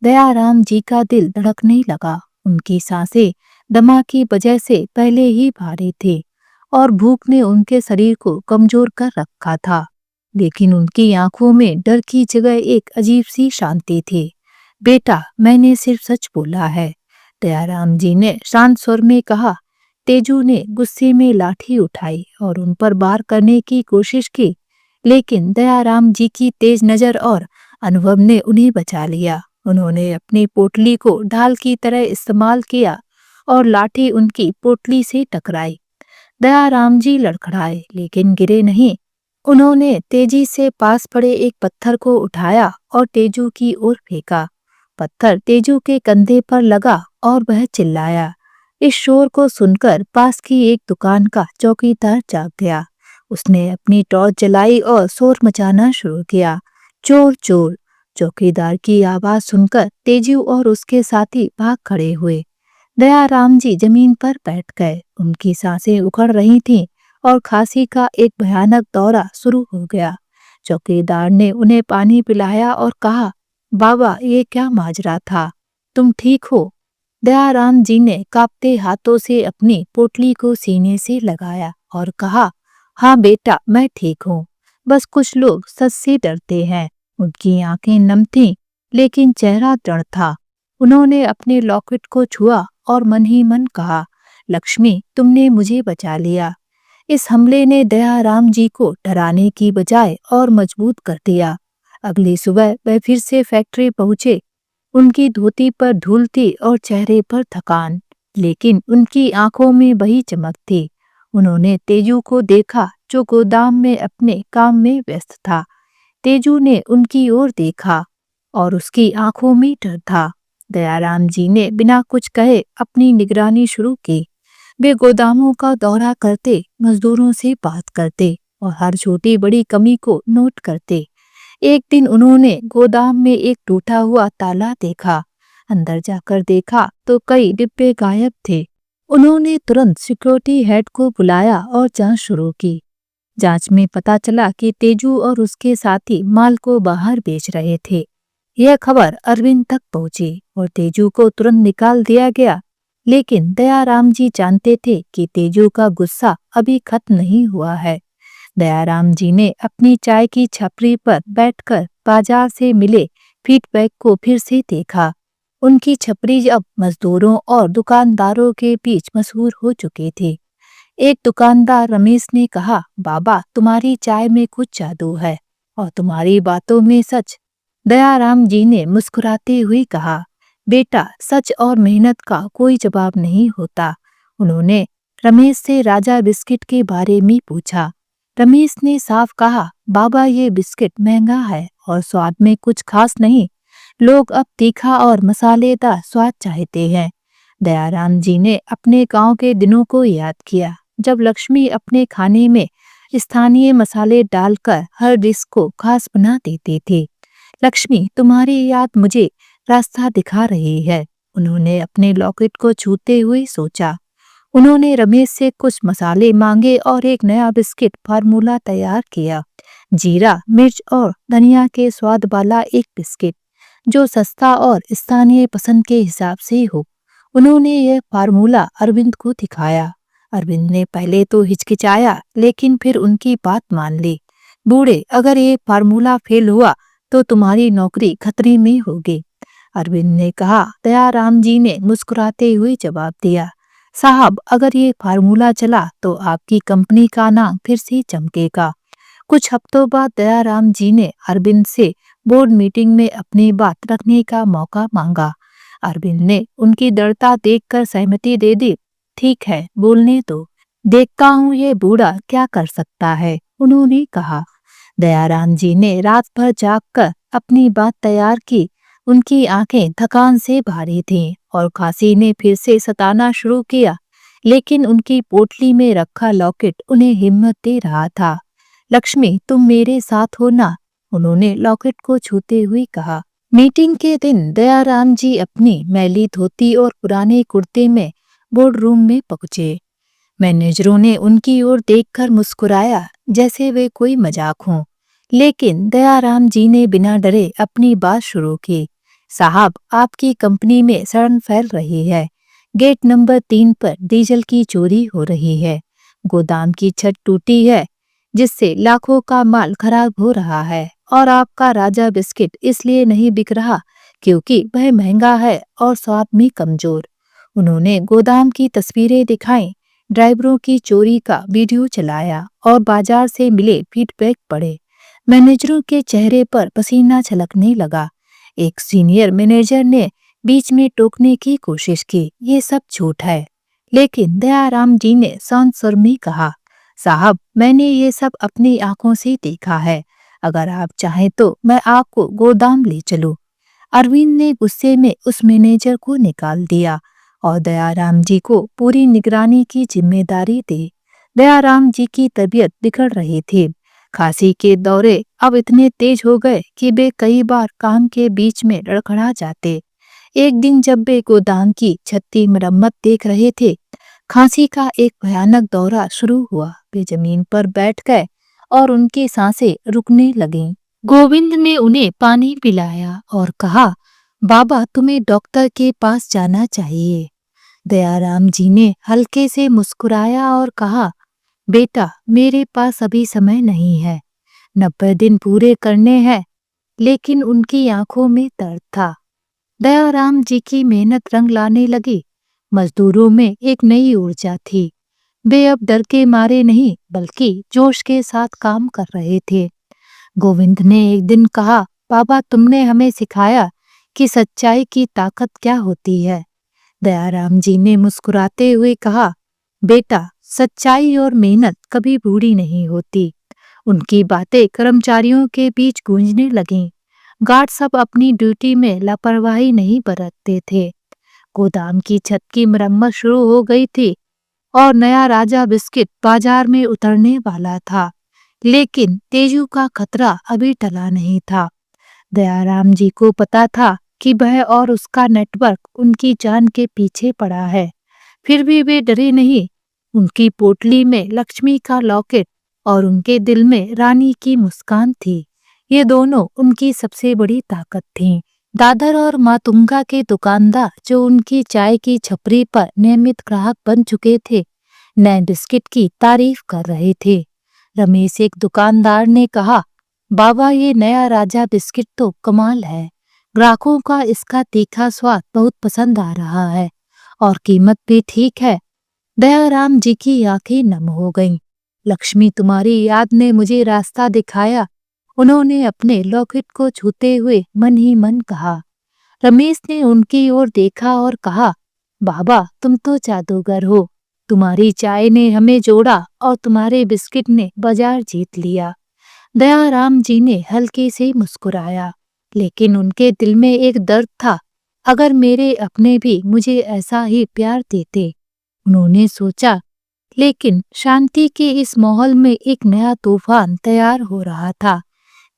[SPEAKER 1] दयाराम जी का दिल धड़कने लगा। उनकी सांसें दमा की वजह से पहले ही भारी थी और भूख ने उनके शरीर को कमजोर कर रखा था। लेकिन उनकी आंखों में डर की जगह एक अजीब सी शांति थी। बेटा, मैंने सिर्फ सच बोला है, दयाराम जी ने शांत स्वर में कहा। तेजू ने गुस्से में लाठी उठाई और उन पर वार करने की कोशिश की, लेकिन दयाराम जी की तेज नजर और अनुभव ने उन्हें बचा लिया। उन्होंने अपनी पोटली को ढाल की तरह इस्तेमाल किया और लाठी उनकी पोटली से टकराई। दयाराम जी लड़खड़ाए, लेकिन गिरे नहीं। उन्होंने तेजी से पास पड़े एक पत्थर को उठाया और तेजू की ओर फेंका। पत्थर तेजू के कंधे पर लगा और वह चिल्लाया। इस शोर को सुनकर पास की एक दुकान का चौकीदार जाग गया। उसने अपनी टॉर्च जलाई और शोर मचाना शुरू किया। चोर, चोर! चौकीदार की आवाज सुनकर तेजू और उसके साथी भाग खड़े हुए। दयाराम जी जमीन पर बैठ गए। उनकी सांसें उखड़ रही थीं और खांसी का एक भयानक दौरा शुरू हो गया। चौकीदार ने उन्हें पानी पिलाया और कहा, बाबा, ये क्या माजरा था? तुम ठीक हो? दयाराम जी ने कांपते हाथों से अपनी पोटली को सीने से लगाया और कहा, हाँ बेटा, मैं ठीक हूँ। बस कुछ लोग सच से डरते हैं। उनकी आंखें नम थीं, लेकिन चेहरा दृढ़ था। उन्होंने अपने लॉकेट को छुआ और मन ही मन कहा, लक्ष्मी, तुमने मुझे बचा लिया। इस हमले ने दयाराम जी को डराने की बजाय और मजबूत कर दिया। अगली सुबह वह फिर से फैक्ट्री पहुंचे। उनकी धोती पर धूल थी और चेहरे पर थकान, लेकिन उनकी आंखों में वही चमक थी। उन्होंने तेजू को देखा, जो गोदाम में अपने काम में व्यस्त था। तेजू ने उनकी ओर देखा और उसकी आंखों में डर था। दयाराम जी ने बिना कुछ कहे अपनी निगरानी शुरू की। वे गोदामों का दौरा करते, मजदूरों से बात करते और हर छोटी बड़ी कमी को नोट करते। एक दिन उन्होंने गोदाम में एक टूटा हुआ ताला देखा। अंदर जाकर देखा तो कई डिब्बे गायब थे। उन्होंने तुरंत सिक्योरिटी हेड को बुलाया और जांच शुरू की। जांच में पता चला कि तेजू और उसके साथी माल को बाहर बेच रहे थे। यह खबर अरविंद तक पहुंची और तेजू को तुरंत निकाल दिया गया। लेकिन दयाराम जी जानते थे कि तेजू का गुस्सा अभी खत्म नहीं हुआ है। दयाराम जी ने अपनी चाय की छपरी पर बैठकर बाजार से मिले फीडबैक को फिर से देखा। उनकी छपरी अब मजदूरों और दुकानदारों के बीच मशहूर हो चुकी थी। एक दुकानदार रमेश ने कहा, बाबा तुम्हारी चाय में कुछ जादू है और तुम्हारी बातों में सच। दयाराम जी ने मुस्कुराते हुए कहा, बेटा सच और मेहनत का कोई जवाब नहीं होता। उन्होंने रमेश से राजा बिस्किट के बारे में पूछा। रमेश ने साफ कहा, बाबा ये बिस्किट महंगा है और स्वाद में कुछ खास नहीं। लोग अब तीखा और मसालेदार स्वाद चाहते हैं। दयाराम जी ने अपने गांव के दिनों को याद किया, जब लक्ष्मी अपने खाने में स्थानीय मसाले डालकर हर डिश को खास बना देती थी। लक्ष्मी तुम्हारी याद मुझे रास्ता दिखा रही है। उन्होंने अपने लॉकेट को छूते हुए सोचा। उन्होंने रमेश से कुछ मसाले मांगे और एक नया बिस्किट फार्मूला तैयार किया। जीरा, मिर्च और धनिया के स्वाद वाला एक बिस्किट जो सस्ता और स्थानीय पसंद के हिसाब से हो। उन्होंने यह फार्मूला अरविंद को दिखाया। अरविंद ने पहले तो हिचकिचाया, लेकिन फिर उनकी बात मान ली। बूढ़े, अगर ये फार्मूला फेल हुआ तो तुम्हारी नौकरी खतरे में होगी, अरविंद ने कहा। दयाराम जी ने मुस्कुराते हुए जवाब दिया, साहब अगर ये फार्मूला चला तो आपकी कंपनी का नाम फिर से चमकेगा। कुछ हफ्तों बाद दयाराम जी ने अरविंद से बोर्ड मीटिंग में अपनी बात रखने का मौका मांगा। अरविंद ने उनकी दृढ़ता देखकर सहमति दे दी। ठीक है, बोलने दो, देखता हूँ ये बूढ़ा क्या कर सकता है, उन्होंने कहा। दयाराम जी ने रात भर जागकर अपनी बात तैयार की। उनकी आंखें थकान से भारी थीं और खांसी ने फिर से सताना शुरू किया, लेकिन उनकी पोटली में रखा लॉकेट उन्हें हिम्मत दे रहा था। लक्ष्मी तुम मेरे साथ हो ना, उन्होंने लॉकेट को छूते हुए कहा। मीटिंग के दिन दयाराम जी अपनी मैली धोती और पुराने कुर्ते में बोर्ड रूम में पहुंचे। मैनेजरों ने उनकी ओर देखकर मुस्कुराया, जैसे वे कोई मजाक हो। लेकिन दयाराम जी ने बिना डरे अपनी बात शुरू की। साहब आपकी कंपनी में सड़न फैल रही है। गेट नंबर 3 पर डीजल की चोरी हो रही है। गोदाम की छत टूटी है, जिससे लाखों का माल खराब हो रहा है। और आपका राजा बिस्किट इसलिए नहीं बिक रहा क्योंकि वह महंगा है और स्वाद में कमजोर। उन्होंने गोदाम की तस्वीरें दिखाई, ड्राइवरों की चोरी का वीडियो चलाया और बाजार से मिले फीडबैक पढ़े। मैनेजरों के चेहरे पर पसीना छलकने लगा। एक सीनियर मैनेजर ने बीच में टोकने की कोशिश की, ये सब झूठ है। लेकिन दयाराम जी ने शांत स्वर में कहा, साहब मैंने ये सब अपनी आंखों से देखा है। अगर आप चाहें तो मैं आपको गोदाम ले चलूं। अरविंद ने गुस्से में उस मैनेजर को निकाल दिया और दयाराम जी को पूरी निगरानी की जिम्मेदारी दी। दयाराम जी की तबीयत बिगड़ रही थी। खांसी के दौरे अब इतने तेज हो गए कि वे कई बार काम के बीच में लड़खड़ा जाते। एक दिन जब वे गोदाम की छत की मरम्मत देख रहे थे, खांसी का एक भयानक दौरा शुरू हुआ। वे जमीन पर बैठ गए और उनकी सांसें रुकने लगीं। गोविंद ने उन्हें पानी पिलाया और कहा, बाबा तुम्हें डॉक्टर के पास जाना चाहिए। दयाराम जी ने हल्के से मुस्कुराया और कहा, बेटा मेरे पास अभी समय नहीं है, 90 दिन पूरे करने हैं। लेकिन उनकी आंखों में दर्द था। दयाराम जी की मेहनत रंग लाने लगी। मजदूरों में एक नई ऊर्जा थी। वे अब डर के मारे नहीं बल्कि जोश के साथ काम कर रहे थे। गोविंद ने एक दिन कहा, बाबा तुमने हमें सिखाया कि सच्चाई की ताकत क्या होती है। दयाराम जी ने मुस्कुराते हुए कहा, बेटा सच्चाई और मेहनत कभी बूढ़ी नहीं होती। उनकी बातें कर्मचारियों के बीच गूंजने लगीं। गार्ड सब अपनी ड्यूटी में लापरवाही नहीं बरतते थे। गोदाम की छत की मरम्मत शुरू हो गई थी और नया राजा बिस्किट बाजार में उतरने वाला था। लेकिन तेजू का खतरा अभी टला नहीं था। दयाराम जी को पता था कि वह और उसका नेटवर्क उनकी जान के पीछे पड़ा है। फिर भी वे डरे नहीं। उनकी पोटली में लक्ष्मी का लॉकेट और उनके दिल में रानी की मुस्कान थी। ये दोनों उनकी सबसे बड़ी ताकत थीं। दादर और मातुंगा के दुकानदार, जो उनकी चाय की छपरी पर नियमित ग्राहक बन चुके थे, नए बिस्किट की तारीफ कर रहे थे। रमेश, एक दुकानदार ने कहा, बाबा, ये नया राजा बिस्किट तो कमाल है। ग्राहकों का इसका तीखा स्वाद बहुत पसंद आ रहा है और कीमत भी ठीक है। दयाराम जी की आंखें नम हो गईं। लक्ष्मी तुम्हारी याद ने मुझे रास्ता दिखाया, उन्होंने अपने लॉकेट को छूते हुए मन ही मन कहा। रमेश ने उनकी ओर देखा और कहा, बाबा, तुम तो जादूगर हो। तुम्हारी चाय ने हमें जोड़ा और तुम्हारे बिस्किट ने बाजार जीत लिया। दयाराम जी ने हल्के से मुस्कुराया, लेकिन उनके दिल में एक दर्द था। अगर मेरे अपने भी मुझे ऐसा ही प्यार देते, उन्होंने सोचा। लेकिन शांति के इस माहौल में एक नया तूफान तैयार हो रहा था।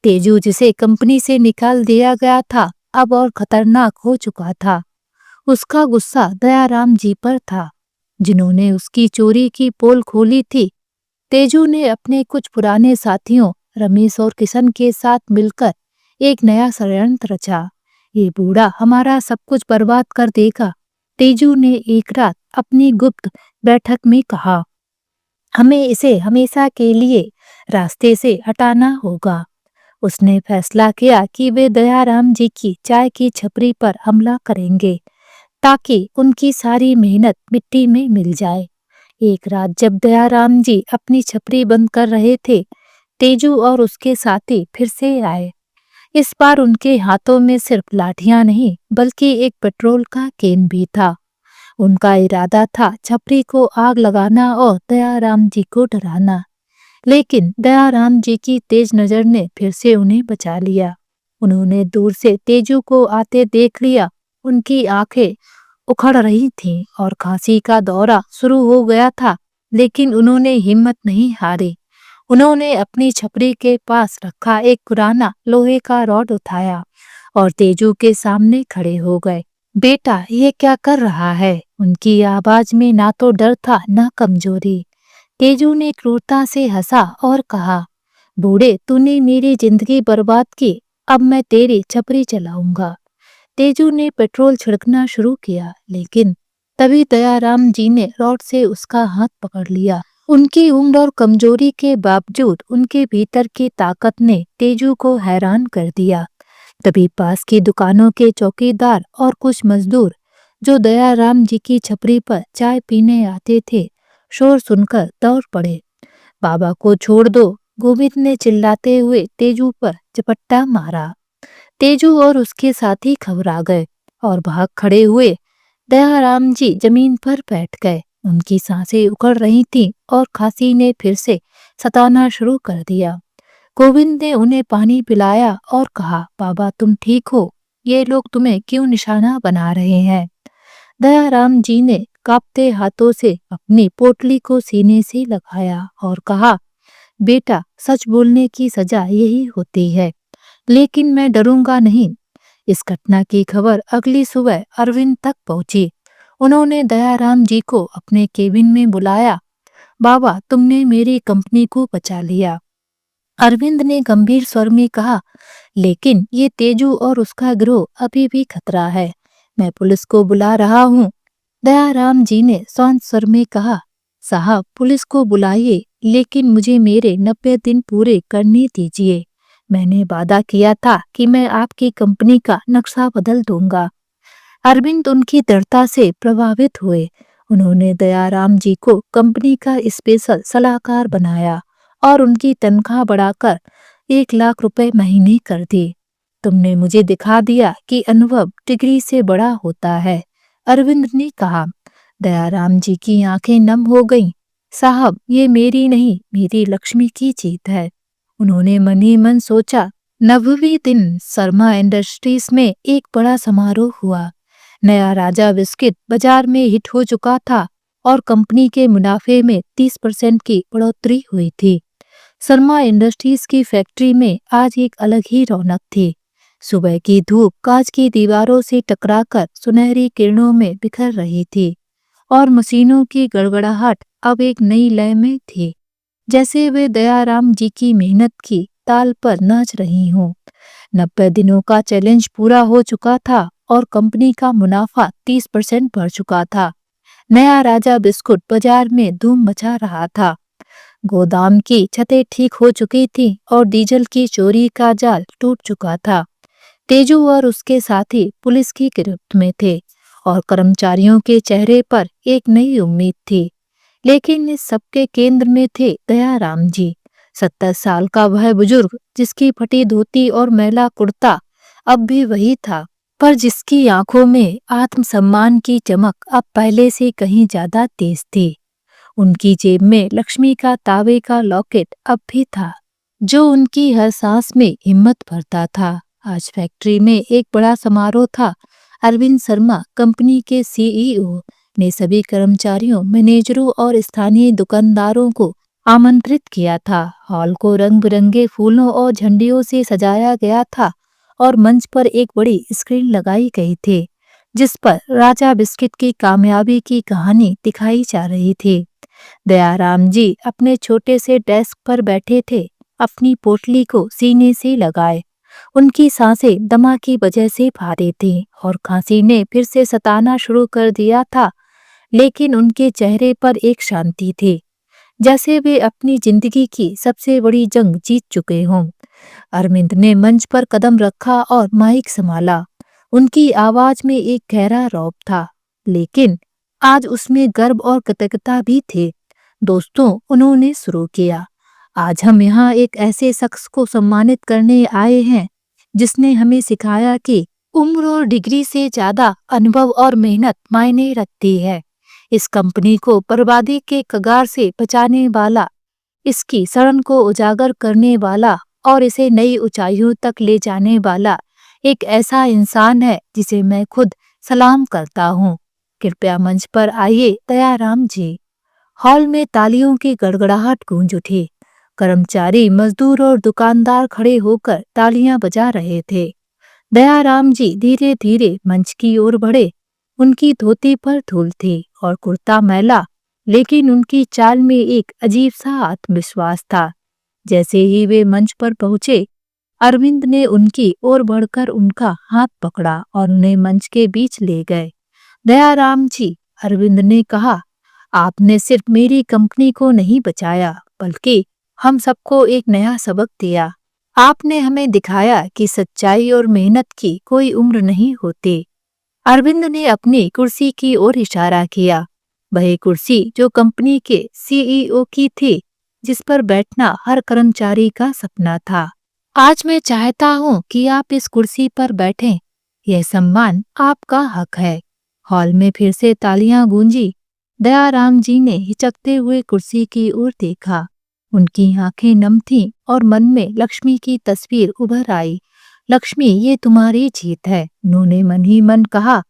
[SPEAKER 1] तेजू, जिसे कंपनी से निकाल दिया गया था, अब और खतरनाक हो चुका था। उसका गुस्सा दयाराम जी पर था, जिन्होंने उसकी चोरी की पोल खोली थी। तेजू ने अपने कुछ पुराने साथियों रमेश और किशन के साथ मिलकर एक नया षड्यंत्र रचा। ये बूढ़ा हमारा सब कुछ बर्बाद कर देगा, तेजू ने एक रात अपनी गुप्त बैठक में कहा। हमें इसे हमेशा के लिए रास्ते से हटाना होगा। उसने फैसला किया कि वे दयाराम जी की चाय की छपरी पर हमला करेंगे, ताकि उनकी सारी मेहनत मिट्टी में मिल जाए। एक रात जब दयाराम जी अपनी छपरी बंद कर रहे थे, तेजू और उसके साथी फिर से आए। इस बार उनके हाथों में सिर्फ लाठियां नहीं, बल्कि एक पेट्रोल का केन भी था। उनका इरादा था छपरी को आग लगाना और दयाराम जी को डराना। लेकिन दयाराम जी की तेज नजर ने फिर से उन्हें बचा लिया। उन्होंने दूर से तेजू को आते देख लिया। उनकी आंखें उखड़ रही थीं और खांसी का दौरा शुरू हो गया था, लेकिन उन्होंने हिम्मत नहीं हारी। उन्होंने अपनी छपरी के पास रखा एक पुराना लोहे का रॉड उठाया और तेजू के सामने खड़े हो गए। बेटा, ये क्या कर रहा है? उनकी आवाज में ना तो डर था, ना कमजोरी। तेजू ने क्रूरता से हंसा और कहा, बूढ़े, तूने मेरी जिंदगी बर्बाद की, अब मैं तेरी छपरी चलाऊंगा। तेजू ने पेट्रोल छिड़कना शुरू किया, लेकिन तभी दयाराम जी ने रॉड से उसका हाथ पकड़ लिया। उनकी उम्र और कमजोरी के बावजूद उनके भीतर की ताकत ने तेजू को हैरान कर दिया। तभी पास की दुकानों के चौकीदार और कुछ मजदूर, जो दयाराम जी की छपरी पर चाय पीने आते थे, शोर सुनकर दौड़ पड़े। बाबा को छोड़ दो, गोविंद ने चिल्लाते हुए तेजू पर झपट्टा मारा। तेजू और उसके साथी घबरा गए और भाग खड़े हुए। दयाराम जी जमीन पर बैठ गए। उनकी सांसें उखड़ रही थीं और खांसी ने फिर से सताना शुरू कर दिया। गोविंद ने उन्हें पानी पिलाया और कहा, बाबा, तुम ठीक हो? ये लोग तुम्हें क्यों निशाना बना रहे हैं? दयाराम जी ने कांपते हाथों से अपनी पोटली को सीने से लगाया और कहा, बेटा, सच बोलने की सजा यही होती है, लेकिन मैं डरूंगा नहीं। इस घटना की खबर अगली सुबह अरविंद तक पहुंची। उन्होंने दयाराम जी को अपने केबिन में बुलाया। बाबा, तुमने मेरी कंपनी को बचा लिया। अरविंद ने गंभीर स्वर में कहा, लेकिन ये तेजू और उसका गिरोह अभी भी खतरा है। मैं पुलिस को बुला रहा हूँ। दयाराम जी ने शांत स्वर में कहा, साहब, पुलिस को बुलाइए, लेकिन मुझे मेरे 90 दिन पूरे करने दीजिए। मैंने वादा किया था कि मैं आपकी कंपनी का नक्शा बदल दूंगा। अरविंद उनकी दृढ़ता से प्रभावित हुए। उन्होंने दयाराम जी को कंपनी का स्पेशल सलाहकार बनाया और उनकी तनख्वाह बढ़ाकर 1 लाख रुपए महीने कर दी। तुमने मुझे दिखा दिया कि अनुभव डिग्री से बड़ा होता है, अरविंद ने कहा। दयाराम जी की आंखें नम हो गईं। साहब, ये मेरी नहीं, मेरी लक्ष्मी की जीत है, उन्होंने मन ही मन सोचा। 90वें दिन शर्मा इंडस्ट्रीज में एक बड़ा समारोह हुआ। नया राजा बिस्किट बाजार में हिट हो चुका था और कंपनी के मुनाफे में 30% की बढ़ोतरी हुई थी। शर्मा इंडस्ट्रीज की फैक्ट्री में आज एक अलग ही रौनक थी। सुबह की धूप कांच की दीवारों से टकराकर सुनहरी किरणों में बिखर रही थी। और मशीनों की गड़गड़ाहट अब एक नई लय में थी, जैसे वे दयाराम जी की मेहनत की ताल पर नाच रही हों। 90 दिनों का चैलेंज पूरा हो चुका था और कंपनी का मुनाफा 30% बढ़ चुका था। नया राजा बिस्कुट बाजार में धूम मचा रहा था। गोदाम की छतें ठीक हो चुकी थी और डीजल की चोरी का जाल टूट चुका था। तेजू और उसके साथी पुलिस की गिरफ्त में थे और कर्मचारियों के चेहरे पर एक नई उम्मीद थी। लेकिन इस सबके केंद्र में थे दयाराम जी, 70 साल का वह बुजुर्ग जिसकी फटी धोती और मैला कुर्ता अब भी वही था, पर जिसकी आंखों में आत्मसम्मान की चमक अब पहले से कहीं ज्यादा तेज थी। उनकी जेब में लक्ष्मी का तांबे का लॉकेट अब भी था, जो उनकी हर सांस में हिम्मत भरता था। आज फैक्ट्री में एक बड़ा समारोह था। अरविंद शर्मा कंपनी के सीईओ ने सभी कर्मचारियों, मैनेजरों और स्थानीय दुकानदारों को आमंत्रित किया था। हॉल को रंग बिरंगे फूलों और झंडियों से सजाया गया था और मंच पर एक बड़ी स्क्रीन लगाई गई थी, जिस पर राजा बिस्किट की कामयाबी की कहानी दिखाई जा रही थी। दयाराम जी अपने छोटे से डेस्क पर बैठे थे, अपनी पोटली को सीने से लगाए। उनकी सांसें दमा की वजह से भारी थीं और खांसी ने फिर से सताना शुरू कर दिया था, लेकिन उनके चेहरे पर एक शांति थी, जैसे वे अपनी जिंदगी की सबसे बड़ी जंग जीत चुके हों। अरविंद ने मंच पर कदम रखा और माइक संभाला। उनकी आवाज में एक गहरा रौब था, लेकिन आज उसमें गर्व और कृतज्ञता भी थे। दोस्तों, उन्होंने शुरू किया, आज हम यहाँ एक ऐसे शख्स को सम्मानित करने आए हैं जिसने हमें सिखाया कि उम्र और डिग्री से ज्यादा अनुभव और मेहनत मायने रखती है। इस कंपनी को बर्बादी के कगार से बचाने वाला, इसकी सड़न को उजागर करने वाला और इसे नई ऊंचाइयों तक ले जाने वाला एक ऐसा इंसान है जिसे मैं खुद सलाम करता हूँ। कृपया मंच पर आइए दयाराम जी। हॉल में तालियों की गड़गड़ाहट गूंज उठी। कर्मचारी, मजदूर और दुकानदार खड़े होकर तालियां बजा रहे थे। दयाराम जी धीरे धीरे मंच की ओर बढ़े। उनकी धोती पर धूल थी और कुर्ता मैला, लेकिन उनकी चाल में एक अजीब सा आत्मविश्वास था। जैसे ही वे मंच पर पहुंचे, अरविंद ने उनकी ओर बढ़कर उनका हाथ पकड़ा और उन्हें मंच के बीच ले गए। दयाराम जी, अरविंद ने कहा, आपने सिर्फ मेरी कंपनी को नहीं बचाया, बल्कि हम सबको एक नया सबक दिया। आपने हमें दिखाया कि सच्चाई और मेहनत की कोई उम्र नहीं होती। अरविंद ने अपनी कुर्सी की ओर इशारा किया, वही कुर्सी जो कंपनी के सीईओ की थी, जिस पर बैठना हर कर्मचारी का सपना था। आज मैं चाहता हूँ कि आप इस कुर्सी पर बैठें। यह सम्मान आपका हक है। हॉल में फिर से तालियां गूंजी। दयाराम जी ने हिचकते हुए कुर्सी की ओर देखा। उनकी आंखें नम थीं और मन में लक्ष्मी की तस्वीर उभर आई। लक्ष्मी, ये तुम्हारी जीत है, उन्होंने मन ही मन कहा।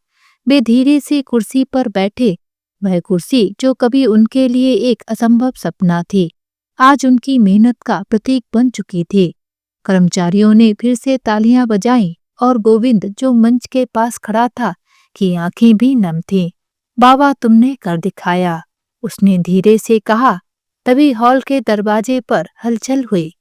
[SPEAKER 1] वे धीरे से कुर्सी पर बैठे। वह कुर्सी जो कभी उनके लिए एक असंभव सपना थी, आज उनकी मेहनत का प्रतीक बन चुकी थी। कर्मचारियों ने फिर से तालियां बजाईं और गोविंद, जो मंच के पास खड़ा था, की आंखें भी नम थीं। बाबा, तुमने कर दिखाया, उसने धीरे से कहा। तभी हॉल के दरवाजे पर हलचल हुई।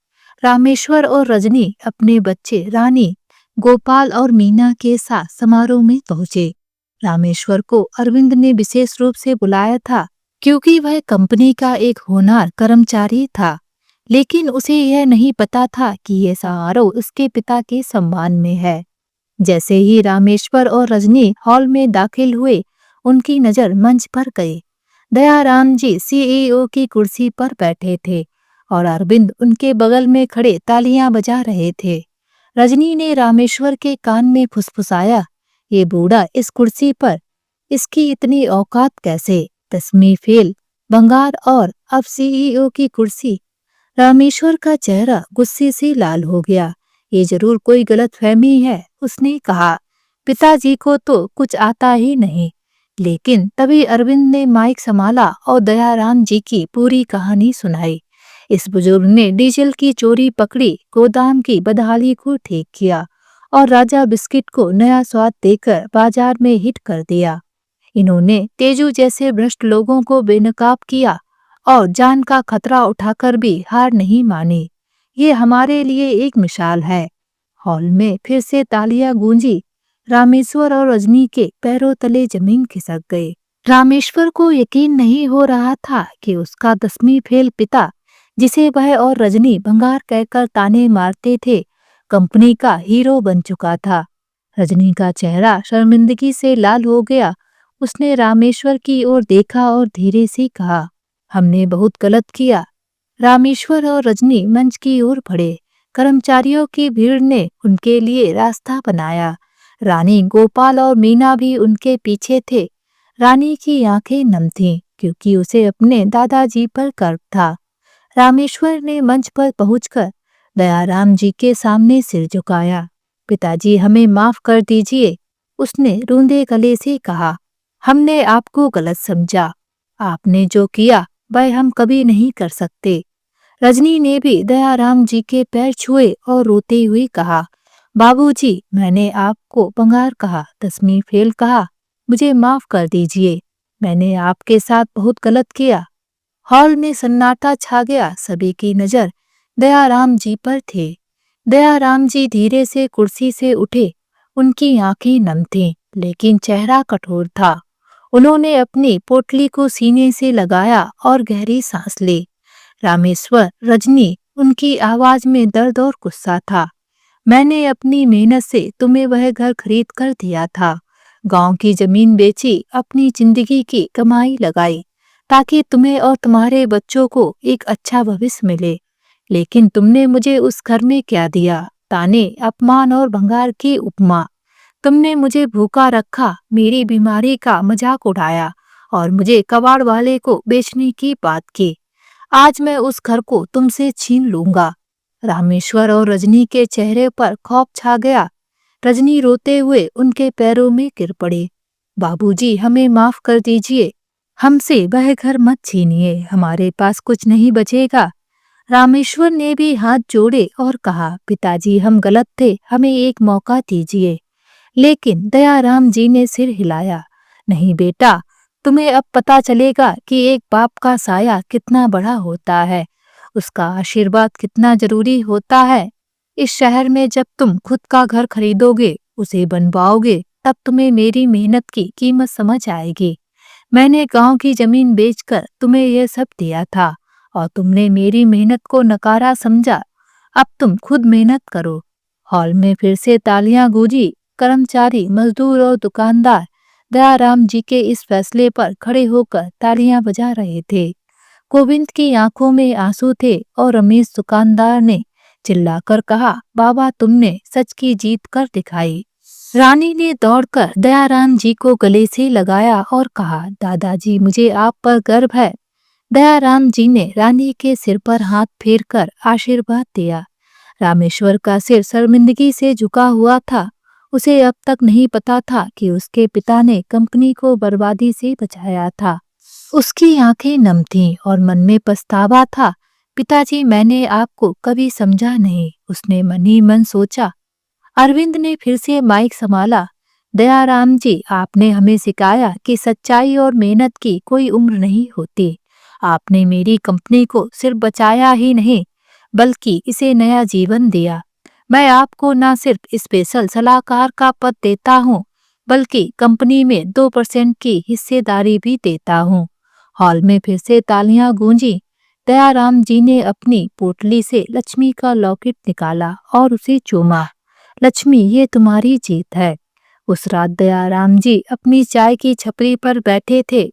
[SPEAKER 1] रामेश्वर और रजनी अपने बच्चे रानी, गोपाल और मीना के साथ समारोह में पहुंचे। रामेश्वर को अरविंद ने विशेष रूप से बुलाया था, क्योंकि वह कंपनी का एक होनहार कर्मचारी था, लेकिन उसे यह नहीं पता था कि यह समारोह उसके पिता के सम्मान में है। जैसे ही रामेश्वर और रजनी हॉल में दाखिल हुए, उनकी नजर मंच पर गई। दयाराम जी सीईओ की कुर्सी पर बैठे थे और अरविंद उनके बगल में खड़े तालियां बजा रहे थे। रजनी ने रामेश्वर के कान में फुसफुसाया, ये बूढ़ा इस कुर्सी पर, इसकी इतनी औकात कैसे? 10वीं फेल, भंगार और अब सीईओ की कुर्सी। रामेश्वर का चेहरा गुस्से से लाल हो गया। ये जरूर कोई गलतफहमी है, उसने कहा। पिताजी को तो कुछ आता ही नहीं। लेकिन तभी अरविंद ने माइक संभाला और दयाराम जी की पूरी कहानी सुनाई। इस बुजुर्ग ने डीजल की चोरी पकड़ी, गोदाम की बदहाली को ठीक किया और राजा बिस्किट को नया स्वाद देकर बाजार में हिट कर दिया। इन्होंने तेजू जैसे भ्रष्ट लोगों को बेनकाब किया और जान का खतरा उठाकर भी हार नहीं मानी। ये हमारे लिए एक मिसाल है। हॉल में फिर से तालियां गूंजी। रामेश्वर और रजनी के पैरों तले जमीन खिसक गई। रामेश्वर को यकीन नहीं हो रहा था कि उसका 10वीं फेल पिता, जिसे वह और रजनी भंगार कहकर ताने मारते थे, कंपनी का हीरो बन चुका था। रजनी का चेहरा शर्मिंदगी से लाल हो गया। उसने रामेश्वर की ओर देखा और धीरे से कहा, हमने बहुत गलत किया। रामेश्वर और रजनी मंच की ओर बढ़े। कर्मचारियों की भीड़ ने उनके लिए रास्ता बनाया। रानी, गोपाल और मीना भी उनके पीछे थे। रानी की आंखें नम थीं क्योंकि उसे अपने दादाजी पर गर्व था। रामेश्वर ने मंच पर पहुंचकर दयाराम जी के सामने सिर झुकाया। पिताजी, हमें माफ कर दीजिए, उसने रूंधे गले से कहा। हमने आपको गलत समझा। आपने जो किया वह हम कभी नहीं कर सकते। रजनी ने भी दयाराम जी के पैर छुए और रोते हुए कहा, बाबूजी, मैंने आपको भंगार कहा, 10वीं फेल कहा, मुझे माफ कर दीजिए। मैंने आपके साथ बहुत गलत किया। हॉल में सन्नाटा छा गया। सभी की नजर दयाराम जी पर थे। दयाराम जी धीरे से कुर्सी से उठे। उनकी आंखें नम थीं, लेकिन चेहरा कठोर था। उन्होंने अपनी पोटली को सीने से लगाया और गहरी सांस ली। रामेश्वर, रजनी, उनकी आवाज में दर्द और गुस्सा था। मैंने अपनी मेहनत से तुम्हें वह घर खरीद कर दिया था। गांव की जमीन बेची, अपनी जिंदगी की कमाई लगाई ताकि तुम्हें और तुम्हारे बच्चों को एक अच्छा भविष्य मिले। लेकिन तुमने मुझे उस घर में क्या दिया? ताने, अपमान और भंगार की उपमा। तुमने मुझे भूखा रखा, मेरी बीमारी का मजाक उड़ाया और मुझे कबाड़ वाले को बेचने की बात की। आज मैं उस घर को तुमसे छीन लूंगा। रामेश्वर और रजनी के चेहरे पर खौफ छा गया। रजनी रोते हुए उनके पैरों में गिर पड़ी। बाबूजी, हमें माफ कर दीजिए। हमसे वह घर मत छीनिए, हमारे पास कुछ नहीं बचेगा। रामेश्वर ने भी हाथ जोड़े और कहा, पिताजी, हम गलत थे, हमें एक मौका दीजिए। लेकिन दयाराम जी ने सिर हिलाया। नहीं बेटा, तुम्हें अब पता चलेगा कि एक बाप का साया कितना बड़ा होता है, उसका आशीर्वाद कितना जरूरी होता है। इस शहर में जब तुम खुद का घर खरीदोगे, उसे बनवाओगे, तब तुम्हें मेरी मेहनत की कीमत समझ आएगी। मैंने गांव की जमीन बेचकर तुम्हें यह सब दिया था और तुमने मेरी मेहनत को नकारा समझा। अब तुम खुद मेहनत करो। हॉल में फिर से तालियां गूंजी। कर्मचारी, मजदूर और दुकानदार दयाराम जी के इस फैसले पर खड़े होकर तालियां बजा रहे थे। गोविंद की आंखों में आंसू थे और रमेश दुकानदार ने चिल्लाकर कहा, बाबा, तुमने सच की जीत कर दिखाई। रानी ने दौड़कर दयाराम जी को गले से लगाया और कहा, दादाजी, मुझे आप पर गर्व है। दयाराम जी ने रानी के सिर पर हाथ फेरकर आशीर्वाद दिया। रामेश्वर का सिर शर्मिंदगी से झुका हुआ था। उसे अब तक नहीं पता था कि उसके पिता ने कंपनी को बर्बादी से बचाया था। उसकी आंखें नम थीं और मन में पछतावा था। पिताजी, मैंने आपको कभी समझा नहीं, उसने मन ही मन सोचा। अरविंद ने फिर से माइक संभाला। दयाराम जी, आपने हमें सिखाया कि सच्चाई और मेहनत की कोई उम्र नहीं होती। आपने मेरी कंपनी को सिर्फ बचाया ही नहीं, बल्कि इसे नया जीवन दिया। मैं आपको न सिर्फ स्पेशल सलाहकार का पद देता हूँ, बल्कि कंपनी में 2% की हिस्सेदारी भी देता हूँ। हॉल में फिर से तालियां गूंजी। दयाराम जी ने अपनी पोटली से लक्ष्मी का लॉकेट निकाला और उसे चूमा। लक्ष्मी, ये तुम्हारी जीत है। उस रात दयाराम जी अपनी चाय की छपरी पर बैठे थे।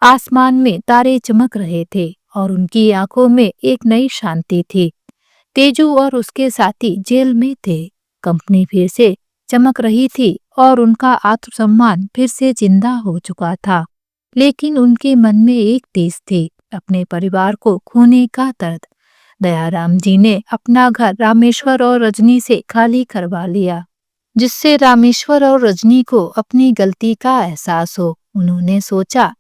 [SPEAKER 1] आसमान में तारे चमक रहे थे और उनकी आंखों में एक नई शांति थी। तेजू और उसके साथी जेल में थे। कंपनी फिर से चमक रही थी और उनका आत्मसम्मान फिर से जिंदा हो चुका था। लेकिन उनके मन में एक टीस थी, अपने परिवार को खोने का दर्द। दयाराम जी ने अपना घर रामेश्वर और रजनी से खाली करवा लिया, जिससे रामेश्वर और रजनी को अपनी गलती का एहसास हो। उन्होंने सोचा,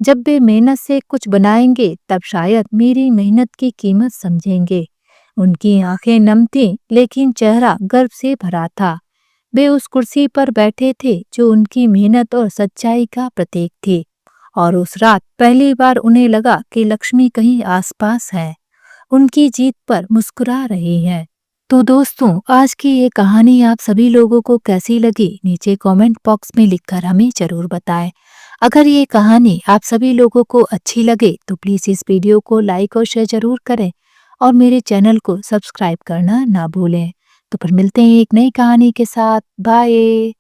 [SPEAKER 1] जब वे मेहनत से कुछ बनाएंगे तब शायद मेरी मेहनत की कीमत समझेंगे। उनकी आंखें नम थीं, लेकिन चेहरा गर्व से भरा था। वे उस कुर्सी पर बैठे थे जो उनकी मेहनत और सच्चाई का प्रतीक थी। और उस रात पहली बार उन्हें लगा कि लक्ष्मी कहीं आसपास है, उनकी जीत पर मुस्कुरा रही है। तो दोस्तों, आज की ये कहानी आप सभी लोगों को कैसी लगी, नीचे कमेंट बॉक्स में लिखकर हमें जरूर बताएं। अगर ये कहानी आप सभी लोगों को अच्छी लगे तो प्लीज़ इस वीडियो को लाइक और शेयर जरूर करें और मेरे चैनल को सब्सक्राइब करना ना भूलें। तो फिर मिलते हैं एक नई कहानी के साथ। बाय।